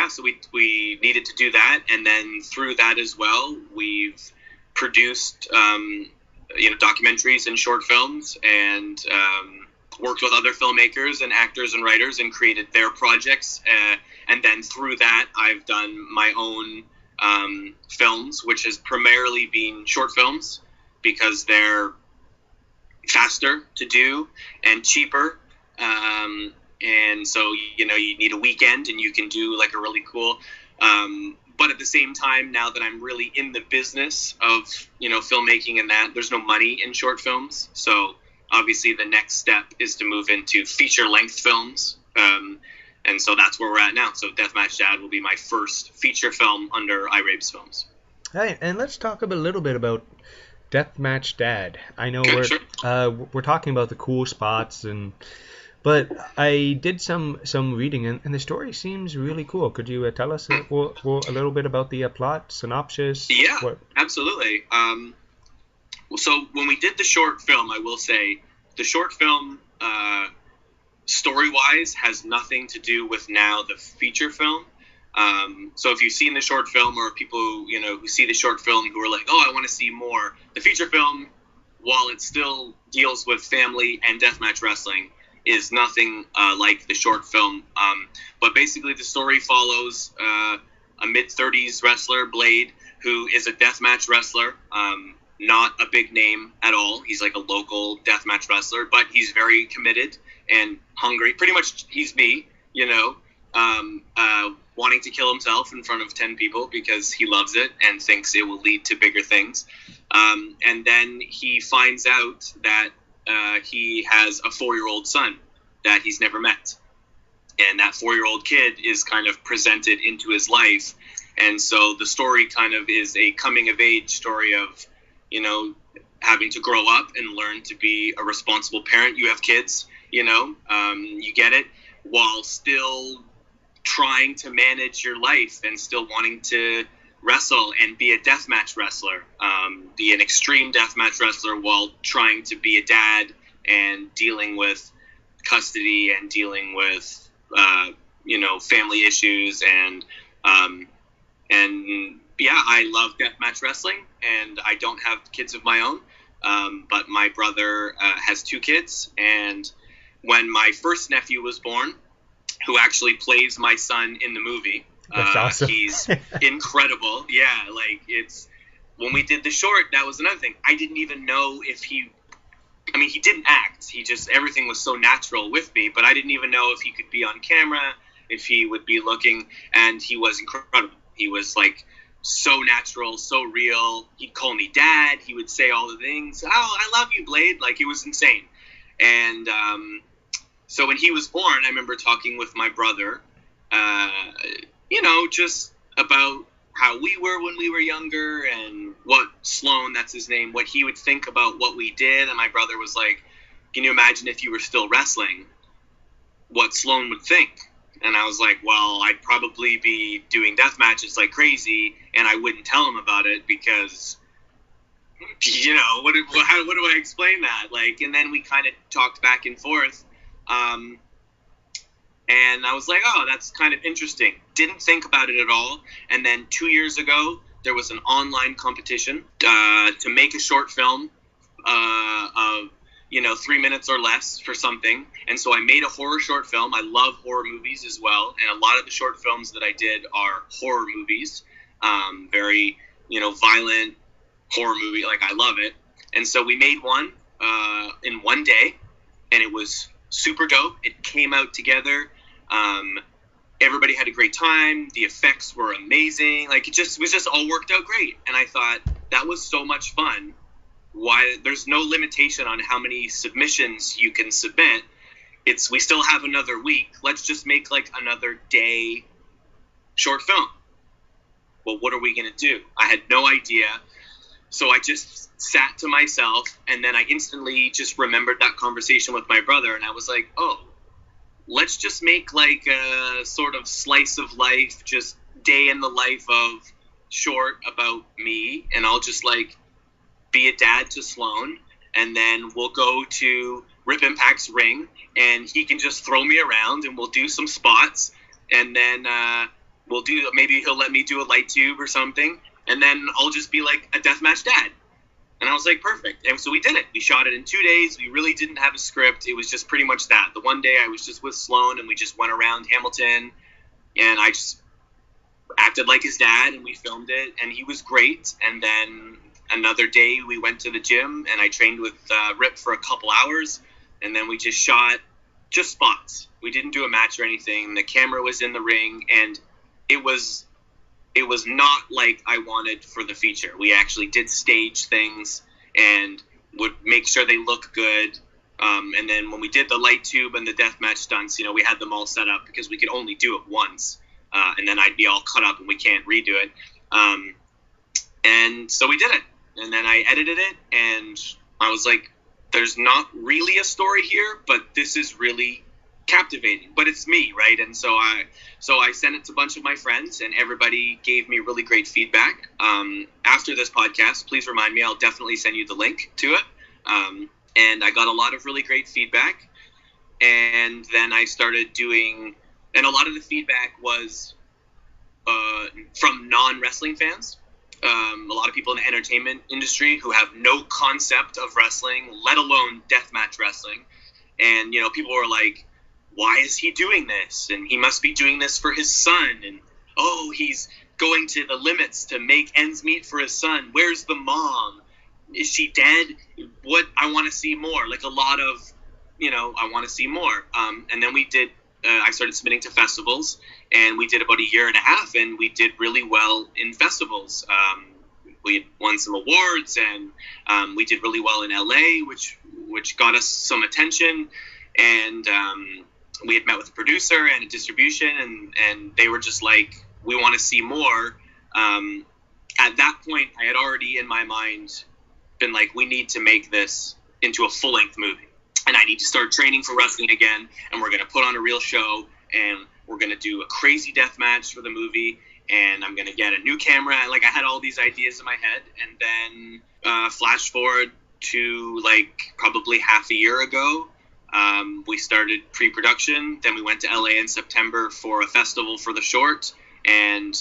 so we needed to do that, and then through that as well, we've produced documentaries and short films, and worked with other filmmakers and actors and writers and created their projects, and then through that I've done my own films, which has primarily been short films because they're faster to do and cheaper, and so, you know, you need a weekend and you can do like a really cool, but at the same time, now that I'm really in the business of, you know, filmmaking and that, there's no money in short films, so obviously the next step is to move into feature-length films, and so that's where we're at now. So Deathmatch Dad will be my first feature film under iRapes Films. Hey, and let's talk a little bit about Deathmatch Dad. I know we're talking about the cool spots, but I did some reading, and the story seems really cool. Could you tell us a little bit about the plot, synopsis? Yeah, absolutely. So when we did the short film, I will say the short film, story-wise, has nothing to do with now the feature film. So if you've seen the short film, or people who see the short film who are like, oh, I want to see more, the feature film, while it still deals with family and deathmatch wrestling, is nothing like the short film. But basically, the story follows a mid-30s wrestler, Blade, who is a deathmatch wrestler. Not a big name at all. He's like a local deathmatch wrestler, but he's very committed and hungry. Pretty much, he's me, wanting to kill himself in front of 10 people because he loves it and thinks it will lead to bigger things. And then he finds out that he has a 4-year-old son that he's never met. And that 4-year-old kid is kind of presented into his life. And so the story kind of is a coming-of-age story of, having to grow up and learn to be a responsible parent. You have kids, you get it, while still trying to manage your life and still wanting to wrestle and be a deathmatch wrestler, be an extreme deathmatch wrestler while trying to be a dad and dealing with custody and dealing with, family issues and yeah, I love deathmatch wrestling, and I don't have kids of my own, but my brother has 2 kids, and when my first nephew was born, who actually plays my son in the movie, That's awesome. He's incredible. Yeah, it's when we did the short, that was another thing. I didn't even know if he didn't act. He just, everything was so natural with me, but I didn't even know if he could be on camera, if he would be looking, and he was incredible. He was so natural, so real. He'd call me dad. He would say all the things. Oh, I love you, Blade. It was insane. And so when he was born, I remember talking with my brother, just about how we were when we were younger and what Sloan, that's his name, what he would think about what we did. And my brother was like, can you imagine if you were still wrestling, what Sloan would think? And I was like, well, I'd probably be doing death matches like crazy, and I wouldn't tell him about it because, what do I explain that? And then we kind of talked back and forth, and I was like, oh, that's kind of interesting. Didn't think about it at all. And then 2 years ago, there was an online competition to make a short film of 3 minutes or less for something. And so I made a horror short film. I love horror movies as well. And a lot of the short films that I did are horror movies. Very, violent horror movie. I love it. And so we made one in one day, and it was super dope. It came out together. Everybody had a great time. The effects were amazing. It was just all worked out great. And I thought that was so much fun. Why there's no limitation on how many submissions you can submit. We still have another week. Let's just make another day short film. Well, what are we going to do? I had no idea. So I just sat to myself, and then I instantly just remembered that conversation with my brother, and I was like, oh, let's just make a sort of slice of life, just day in the life of short about me, and I'll just be a dad to Sloan, and then we'll go to Rip Impact's ring, and he can just throw me around, and we'll do some spots, and then maybe he'll let me do a light tube or something, and then I'll just be a deathmatch dad. And I was like, perfect. And so we did it. We shot it in 2 days. We really didn't have a script. It was just pretty much that. The one day I was just with Sloan, and we just went around Hamilton, and I just acted like his dad, and we filmed it, and he was great. And then another day we went to the gym, and I trained with Rip for a couple hours, and then we just shot just spots. We didn't do a match or anything. The camera was in the ring, and it was not like I wanted for the feature. We actually did stage things and would make sure they look good. And then when we did the light tube and the deathmatch stunts, we had them all set up because we could only do it once. And then I'd be all cut up and we can't redo it. And so we did it. And then I edited it, and I was like, there's not really a story here, but this is really captivating. But it's me, right? And so I sent it to a bunch of my friends, and everybody gave me really great feedback. After this podcast, please remind me. I'll definitely send you the link to it. And I got a lot of really great feedback. And then I started doing, and a lot of the feedback was from non-wrestling fans. A lot of people in the entertainment industry who have no concept of wrestling, let alone deathmatch wrestling. And, people were like, why is he doing this? And he must be doing this for his son. And, oh, he's going to the limits to make ends meet for his son. Where's the mom? Is she dead? What? I want to see more. Like a lot of, I want to see more. And then I started submitting to festivals, and we did about a year and a half, and we did really well in festivals. We had won some awards, and we did really well in LA, which got us some attention. And we had met with a producer and a distribution, and they were just like, we want to see more. At that point, I had already in my mind been like, we need to make this into a full-length movie. And I need to start training for wrestling again, and we're going to put on a real show, and we're going to do a crazy death match for the movie, and I'm going to get a new camera. Like, I had all these ideas in my head, and then flash forward to, like, probably half a year ago, we started pre-production. Then we went to LA in September for a festival for the short, and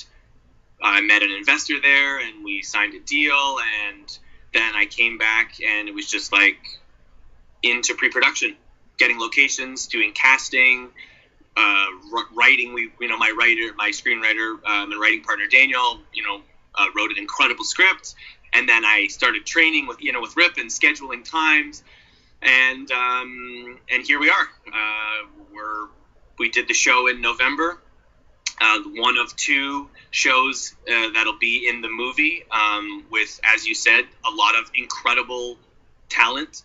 I met an investor there, and we signed a deal, and then I came back, and it was just, like, into pre-production, getting locations, doing casting, writing. My screenwriter and writing partner Daniel, wrote an incredible script, and then I started training with Rip and scheduling times, and here we are. We did the show in November, one of two shows that'll be in the movie, with, as you said, a lot of incredible talent.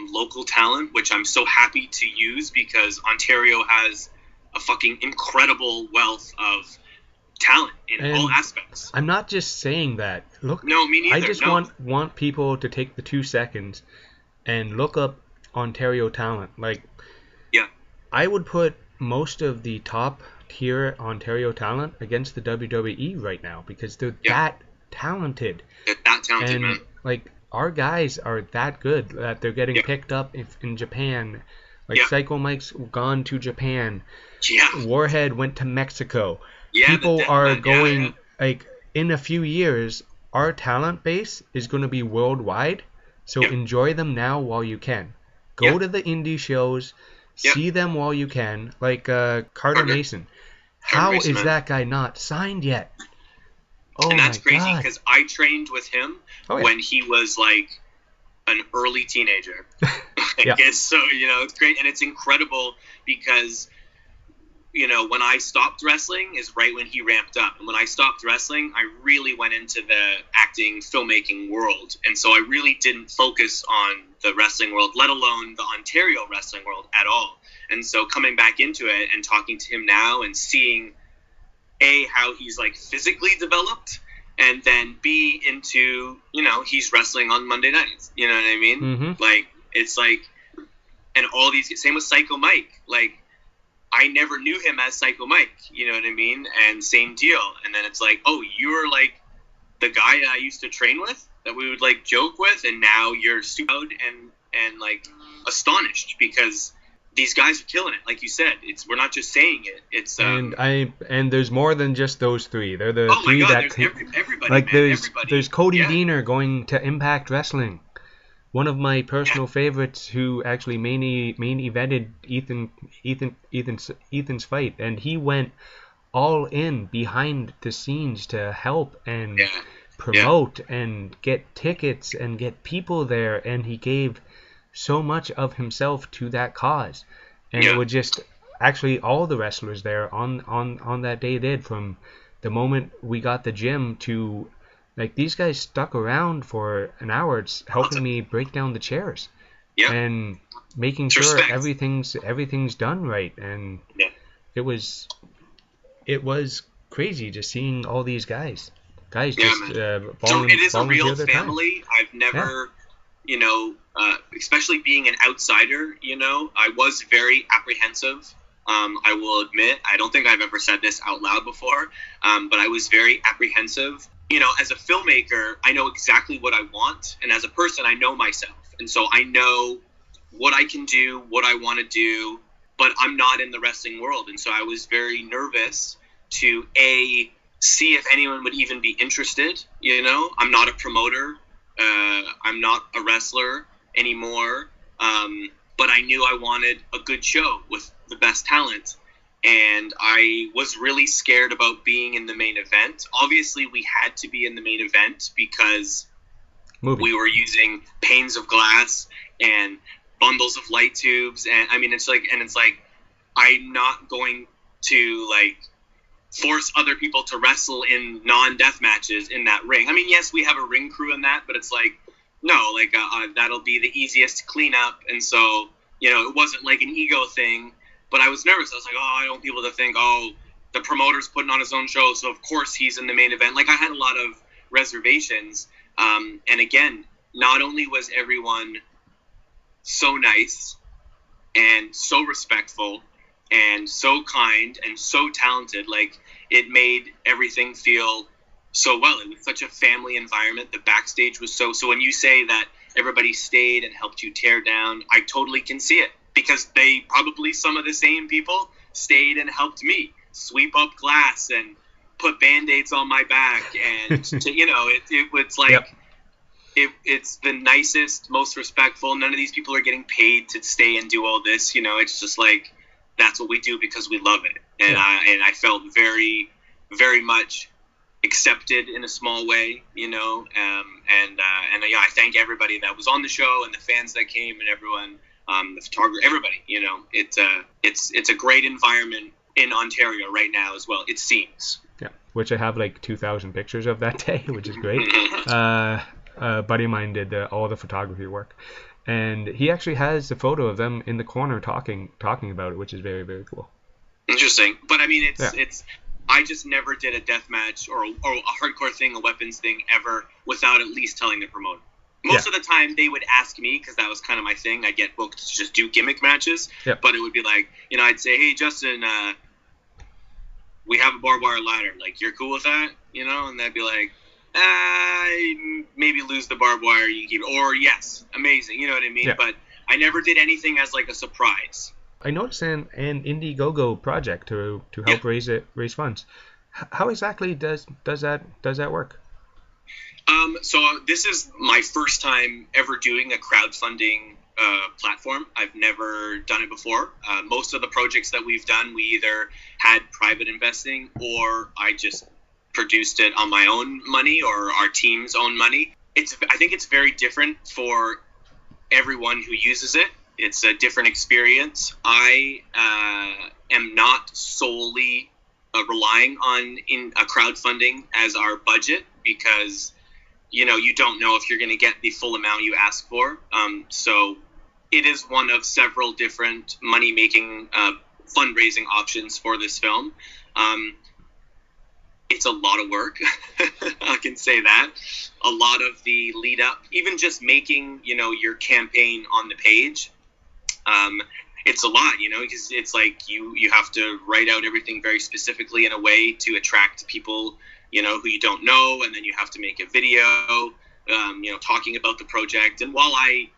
Local talent, which I'm so happy to use, because Ontario has a fucking incredible wealth of talent in all aspects. I'm not just saying that. Look, no, me neither. I just want people to take the 2 seconds and look up Ontario talent. Like, yeah, I would put most of the top tier Ontario talent against the WWE right now, because they're that talented. They're that talented, and, man. Like, our guys are that good that they're getting picked up in Japan. Like, Psycho Mike's gone to Japan. Yeah. Warhead went to Mexico. Yeah, People are going, like, in a few years, our talent base is going to be worldwide. So enjoy them now while you can. Go to the indie shows. See them while you can. Like Carter Mason. How is that guy not signed yet? Oh, and that's crazy, God. because I trained with him when he was like an early teenager. So, it's great. And it's incredible because, when I stopped wrestling is right when he ramped up. And when I stopped wrestling, I really went into the acting, filmmaking world. And so I really didn't focus on the wrestling world, let alone the Ontario wrestling world at all. And so coming back into it and talking to him now and seeing how he's like physically developed, and then B, into, he's wrestling on Monday nights. You know what I mean? Mm-hmm. Like, it's like, and all these, same with Psycho Mike. Like, I never knew him as Psycho Mike. You know what I mean? And same deal. And then it's like, oh, you're like the guy I used to train with, that we would like joke with, and now you're super proud and like astonished, because these guys are killing it. Like you said, we're not just saying it. It's and there's more than just those three. They're the three that everybody. Like, man, there's Cody Deaner going to Impact Wrestling, one of my personal favorites, who actually main evented Ethan's fight, and he went all in behind the scenes to help and promote and get tickets and get people there, and he gave so much of himself to that cause. And it would just, actually all the wrestlers there on that day did, from the moment we got the gym to, like, these guys stuck around for an hour helping me break down the chairs and making sure everything's done right. And it was crazy just seeing all these guys just so it is a real family. I've never especially being an outsider, I was very apprehensive. I will admit, I don't think I've ever said this out loud before, but I was very apprehensive. As a filmmaker, I know exactly what I want, and as a person, I know myself. And so I know what I can do, what I want to do, but I'm not in the wrestling world. And so I was very nervous to, see if anyone would even be interested. I'm not a promoter. I'm not a wrestler anymore. but I knew I wanted a good show with the best talent. And I was really scared about being in the main event. Obviously, we had to be in the main event because we were using panes of glass and bundles of light tubes. And I mean, it's like I'm not going to like force other people to wrestle in non-death matches in that ring. I mean, yes, we have a ring crew in that, but it's like, no, like that'll be the easiest cleanup. And so, you know, it wasn't like an ego thing. But I was nervous. I was like, oh, I don't want people to think, oh, the promoter's putting on his own show, so of course he's in the main event. Like, I had a lot of reservations. And again, not only was everyone so nice and so respectful and so kind and so talented, like, it made everything feel so well. It was such a family environment. The backstage was so when you say that everybody stayed and helped you tear down, I totally can see it. Because they probably, some of the same people, stayed and helped me sweep up glass and put Band-Aids on my back. And, you know, it's like, it's the nicest, most respectful. None of these people are getting paid to stay and do all this. You know, it's just like, that's what we do because we love it. And I felt very, very much accepted in a small way, you know. And I thank everybody that was on the show and the fans that came and everyone. The photographer, everybody, you know, it's a great environment in Ontario right now as well. It seems. Yeah, which I have like 2,000 pictures of that day, which is great. A buddy of mine did all the photography work, and he actually has a photo of them in the corner talking about it, which is very, very cool. Interesting, but I mean, it's. I just never did a death match or a hardcore thing, a weapons thing ever without at least telling the promoter. Most of the time, they would ask me because that was kind of my thing. I get booked to just do gimmick matches, but it would be like, you know, I'd say, "Hey, Justin, we have a barbed wire ladder. Like, you're cool with that, you know?" And they'd be like, "Maybe lose the barbed wire, you keep it," or "Yes, amazing," you know what I mean? Yeah. But I never did anything as like a surprise. I noticed an Indiegogo project to help raise funds. How exactly does that work? So this is my first time ever doing a crowdfunding platform. I've never done it before. Most of the projects that we've done, we either had private investing or I just produced it on my own money or our team's own money. I think it's very different for everyone who uses it. It's a different experience. I am not solely relying on a crowdfunding as our budget because you know, you don't know if you're going to get the full amount you ask for. So it is one of several different money-making fundraising options for this film. It's a lot of work. I can say that. A lot of the lead up, even just making, you know, your campaign on the page. It's a lot, you know, because it's like you have to write out everything very specifically in a way to attract people, you know, who you don't know, and then you have to make a video, you know, talking about the project. And while I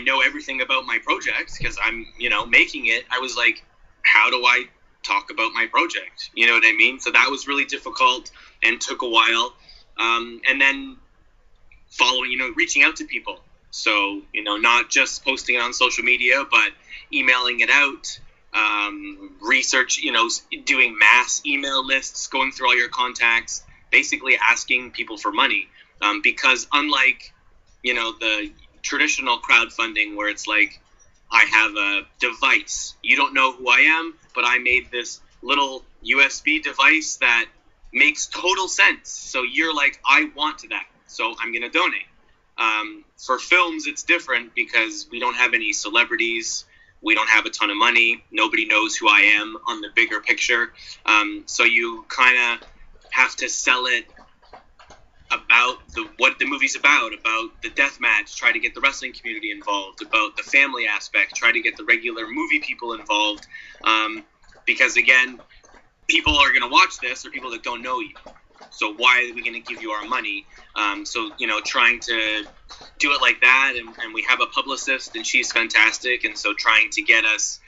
know everything about my project because I'm, you know, making it, I was like, how do I talk about my project? You know what I mean? So that was really difficult and took a while. And then following, you know, reaching out to people. So, you know, not just posting it on social media, but emailing it out. Research, you know, doing mass email lists, going through all your contacts, basically asking people for money. Because unlike, you know, the traditional crowdfunding where it's like, I have a device. You don't know who I am, but I made this little USB device that makes total sense. So you're like, I want that, so I'm going to donate. For films, it's different because we don't have any celebrities. We don't have a ton of money. Nobody knows who I am on the bigger picture. So you kind of have to sell it about what the movie's about the death match, try to get the wrestling community involved, about the family aspect, try to get the regular movie people involved. Because again, people are going to watch this or people that don't know you. So why are we going to give you our money? So, you know, trying to do it like that. And we have a publicist and she's fantastic. And so trying to get us,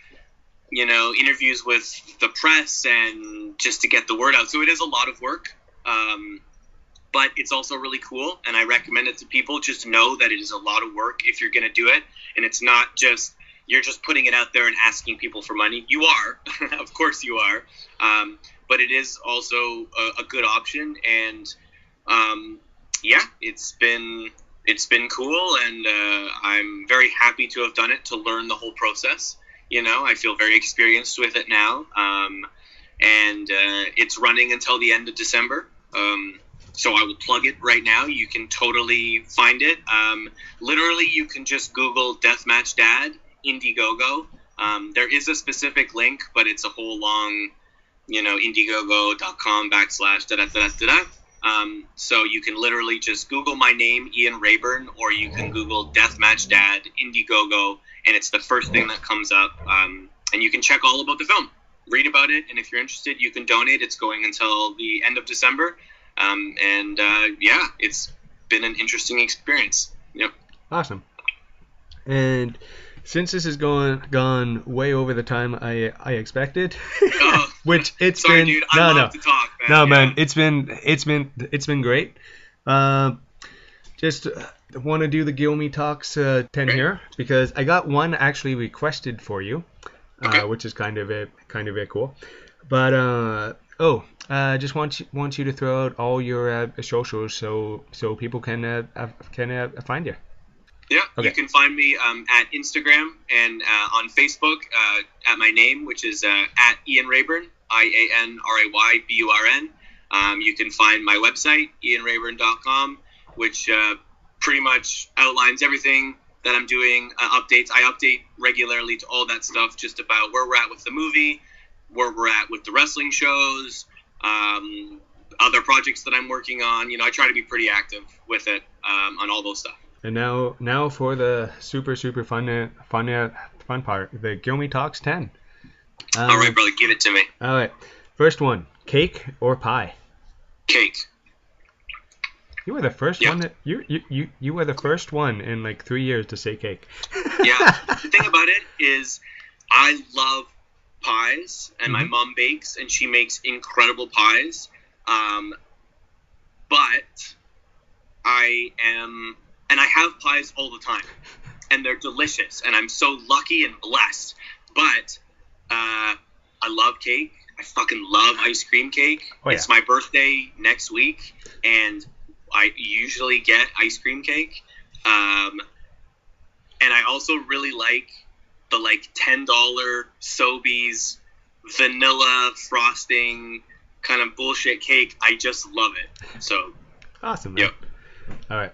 you know, interviews with the press and just to get the word out. So it is a lot of work. but it's also really cool, and I recommend it to people. Just know that it is a lot of work if you're going to do it, and it's not just you're just putting it out there and asking people for money. You are, of course you are, but it is also a good option, and yeah, it's been cool, and I'm very happy to have done it, to learn the whole process. I feel very experienced with it now, and it's running until the end of December. So I will plug it right now. You can totally find it. Literally, you can just Google Deathmatch Dad Indiegogo. There is a specific link, but it's a whole long, Indiegogo.com/da-da-da-da-da. So you can literally just Google my name, Ian Rayburn, or you can Google Deathmatch Dad Indiegogo, and it's the first thing that comes up. And you can check all about the film, read about it, and if you're interested, you can donate. It's going until the end of December. Yeah, it's been an interesting experience. Yep. Awesome. And since this has gone way over the time I expected, which it's sorry, been dude, I love to talk, man. No, Yeah. man, it's been great. Just want to do the Gilmy Talks 10 Great. here because I got one actually requested for you, Okay. which is kind of cool. But just want you to throw out all your socials so people can find you. Yeah, Okay. You can find me at Instagram and on Facebook at my name, which is at Ian Rayburn, IANRAYBURN. You can find my website, ianrayburn.com, which pretty much outlines everything that I'm doing, updates. I update regularly to all that stuff, just about where we're at with the movie, where we're at with the wrestling shows, other projects that I'm working on. I try to be pretty active with it on all those stuff. And now for the super fun part, the Gilmy Talks 10. All right, brother, give it to me. All right, first one: cake or pie? Cake. You were the first Yeah. one that you were the first one in like 3 years to say cake. Yeah. The thing about it is, I love pies, and my mom bakes, and she makes incredible pies. But I have pies all the time, and they're delicious, and I'm so lucky and blessed. But I love cake. I fucking love ice cream cake. Oh, yeah. It's my birthday next week, and I usually get ice cream cake. And I also really like the $10 Sobeys vanilla frosting kind of bullshit cake. I just love it. So Awesome, man. Yep. All right,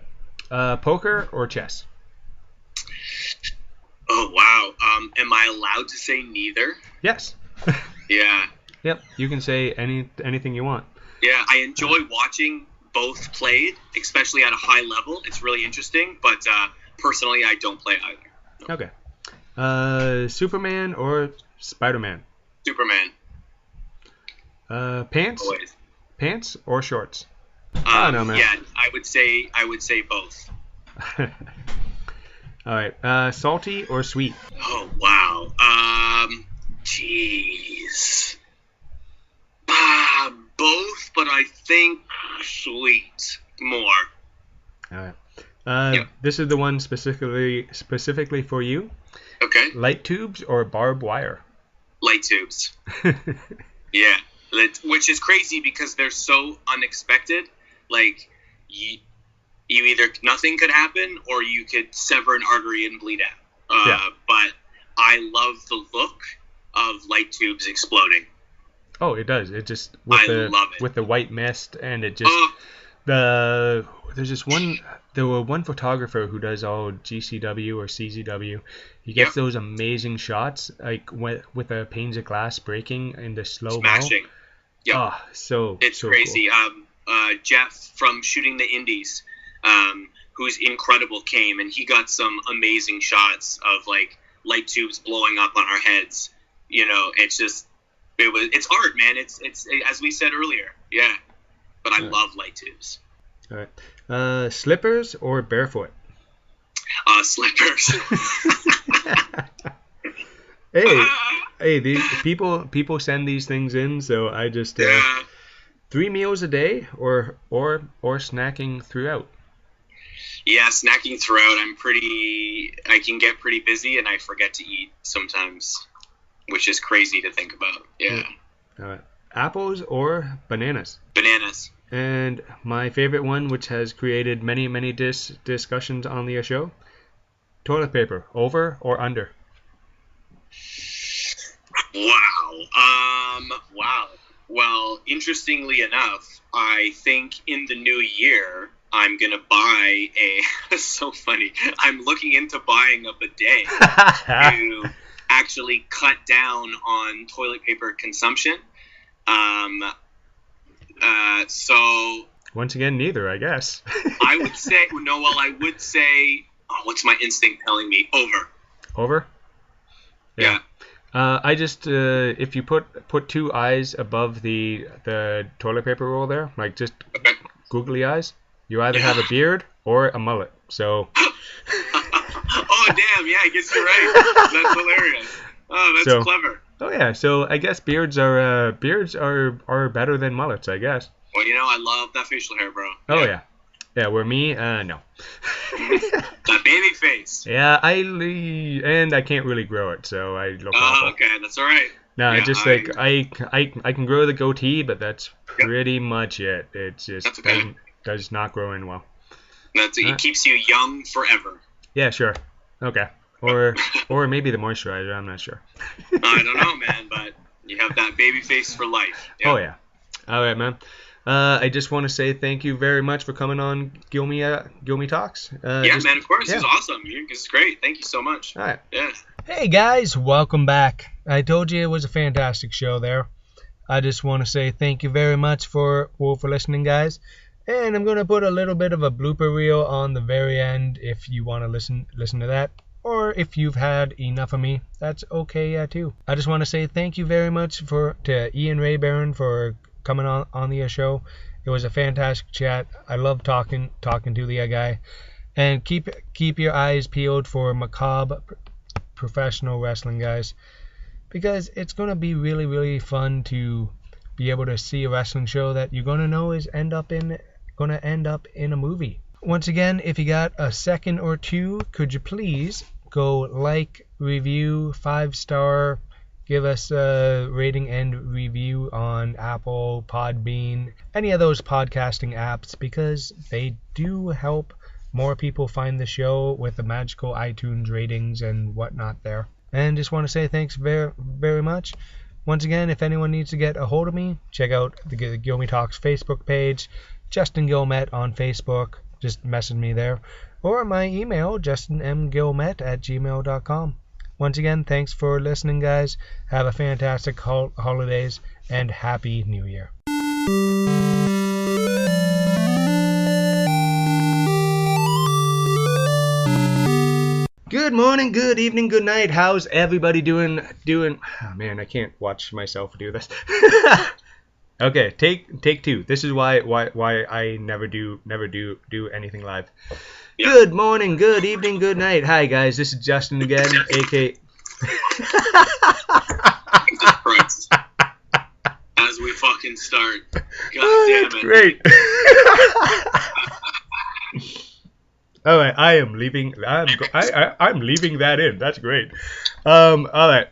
poker or chess? Oh wow. Am I allowed to say neither? Yes. Yeah. Yep. You can say anything you want. Yeah, I enjoy watching both played, especially at a high level. It's really interesting, but personally, I don't play either. No. Okay. Superman or Spider-Man? Superman. Pants? Always. Pants or shorts? I don't know, man. Yeah, I would say both. All right. Salty or sweet? Oh wow. Jeez. Both, but I think sweet more. All right. Yeah. This is the one specifically for you. Okay. Light tubes or barbed wire? Light tubes. Yeah. Which is crazy because they're so unexpected. Like, you either nothing could happen or you could sever an artery and bleed out. Yeah. But I love the look of light tubes exploding. Oh, it does. It just love it. with the white mist, and it just there were one photographer who does all GCW or CZW. He gets Yep. those amazing shots like with the panes of glass breaking into slow mo. Smashing. Yep. Oh, It's so crazy. Cool. Jeff from Shooting the Indies, who's incredible, came and he got some amazing shots of light tubes blowing up on our heads. It's art, man. It's as we said earlier. Yeah. But I love light tubes. All right. Slippers or barefoot? Slippers. Hey, the people send these things in, so I just Yeah. 3 meals a day or snacking throughout? Yeah, snacking throughout. I can get pretty busy and I forget to eat sometimes, which is crazy to think about. Yeah. Apples or bananas? Bananas. And my favorite one, which has created many discussions on the show, toilet paper, over or under? Wow. Well, interestingly enough, I think in the new year, I'm going to buy it's so funny. I'm looking into buying a bidet to actually cut down on toilet paper consumption. So once again, neither, I guess. I would say, what's my instinct telling me? Over? Yeah. I just if you put 2 eyes above the toilet paper roll there, like just googly eyes, you either have a beard or a mullet. So. Oh damn! Yeah, I guess you're right. That's hilarious. Oh, that's clever. Oh yeah, so I guess beards are better than mullets, I guess. Well, I love that facial hair, bro. Oh yeah. Where me, no. That baby face. Yeah, and I can't really grow it, so I look awful. Oh, okay, that's all right. No, I can grow the goatee, but that's pretty much it. It just does not grow in well. It keeps you young forever. Yeah, sure. Okay. Or maybe the moisturizer, I'm not sure. I don't know, man, but you have that baby face for life. Yeah. Oh, yeah. All right, man. I just want to say thank you very much for coming on Gilmy Talks. Man, of course. It was awesome. It's great. Thank you so much. All right. Yeah. Hey, guys. Welcome back. I told you it was a fantastic show there. I just want to say thank you very much for listening, guys. And I'm going to put a little bit of a blooper reel on the very end if you want to listen to that. Or if you've had enough of me, that's okay too. I just want to say thank you very much to Ian Rayburn for coming on the show. It was a fantastic chat. I love talking to the guy. And keep your eyes peeled for macabre professional wrestling, guys, because it's going to be really, really fun to be able to see a wrestling show that you're going to know is end up in a movie. Once again, if you got a second or two, could you please go like, review, 5-star, give us a rating and review on Apple, Podbean, any of those podcasting apps, because they do help more people find the show with the magical iTunes ratings and whatnot there. And just want to say thanks very, very much. Once again, if anyone needs to get a hold of me, check out the Gilmy Talks Facebook page, Justin Gilmet on Facebook. Just message me there. Or my email, justinmgilmet@gmail.com. Once again, thanks for listening, guys. Have a fantastic holidays and Happy New Year. Good morning, good evening, good night. How's everybody doing? Oh, man, I can't watch myself do this. Okay, take 2. This is why I never do anything live. Yep. Good morning, good evening, good night. Hi guys, this is Justin again, aka as we fucking start. God damn it. Great. All right, I am leaving. I'm leaving that in. That's great. All right.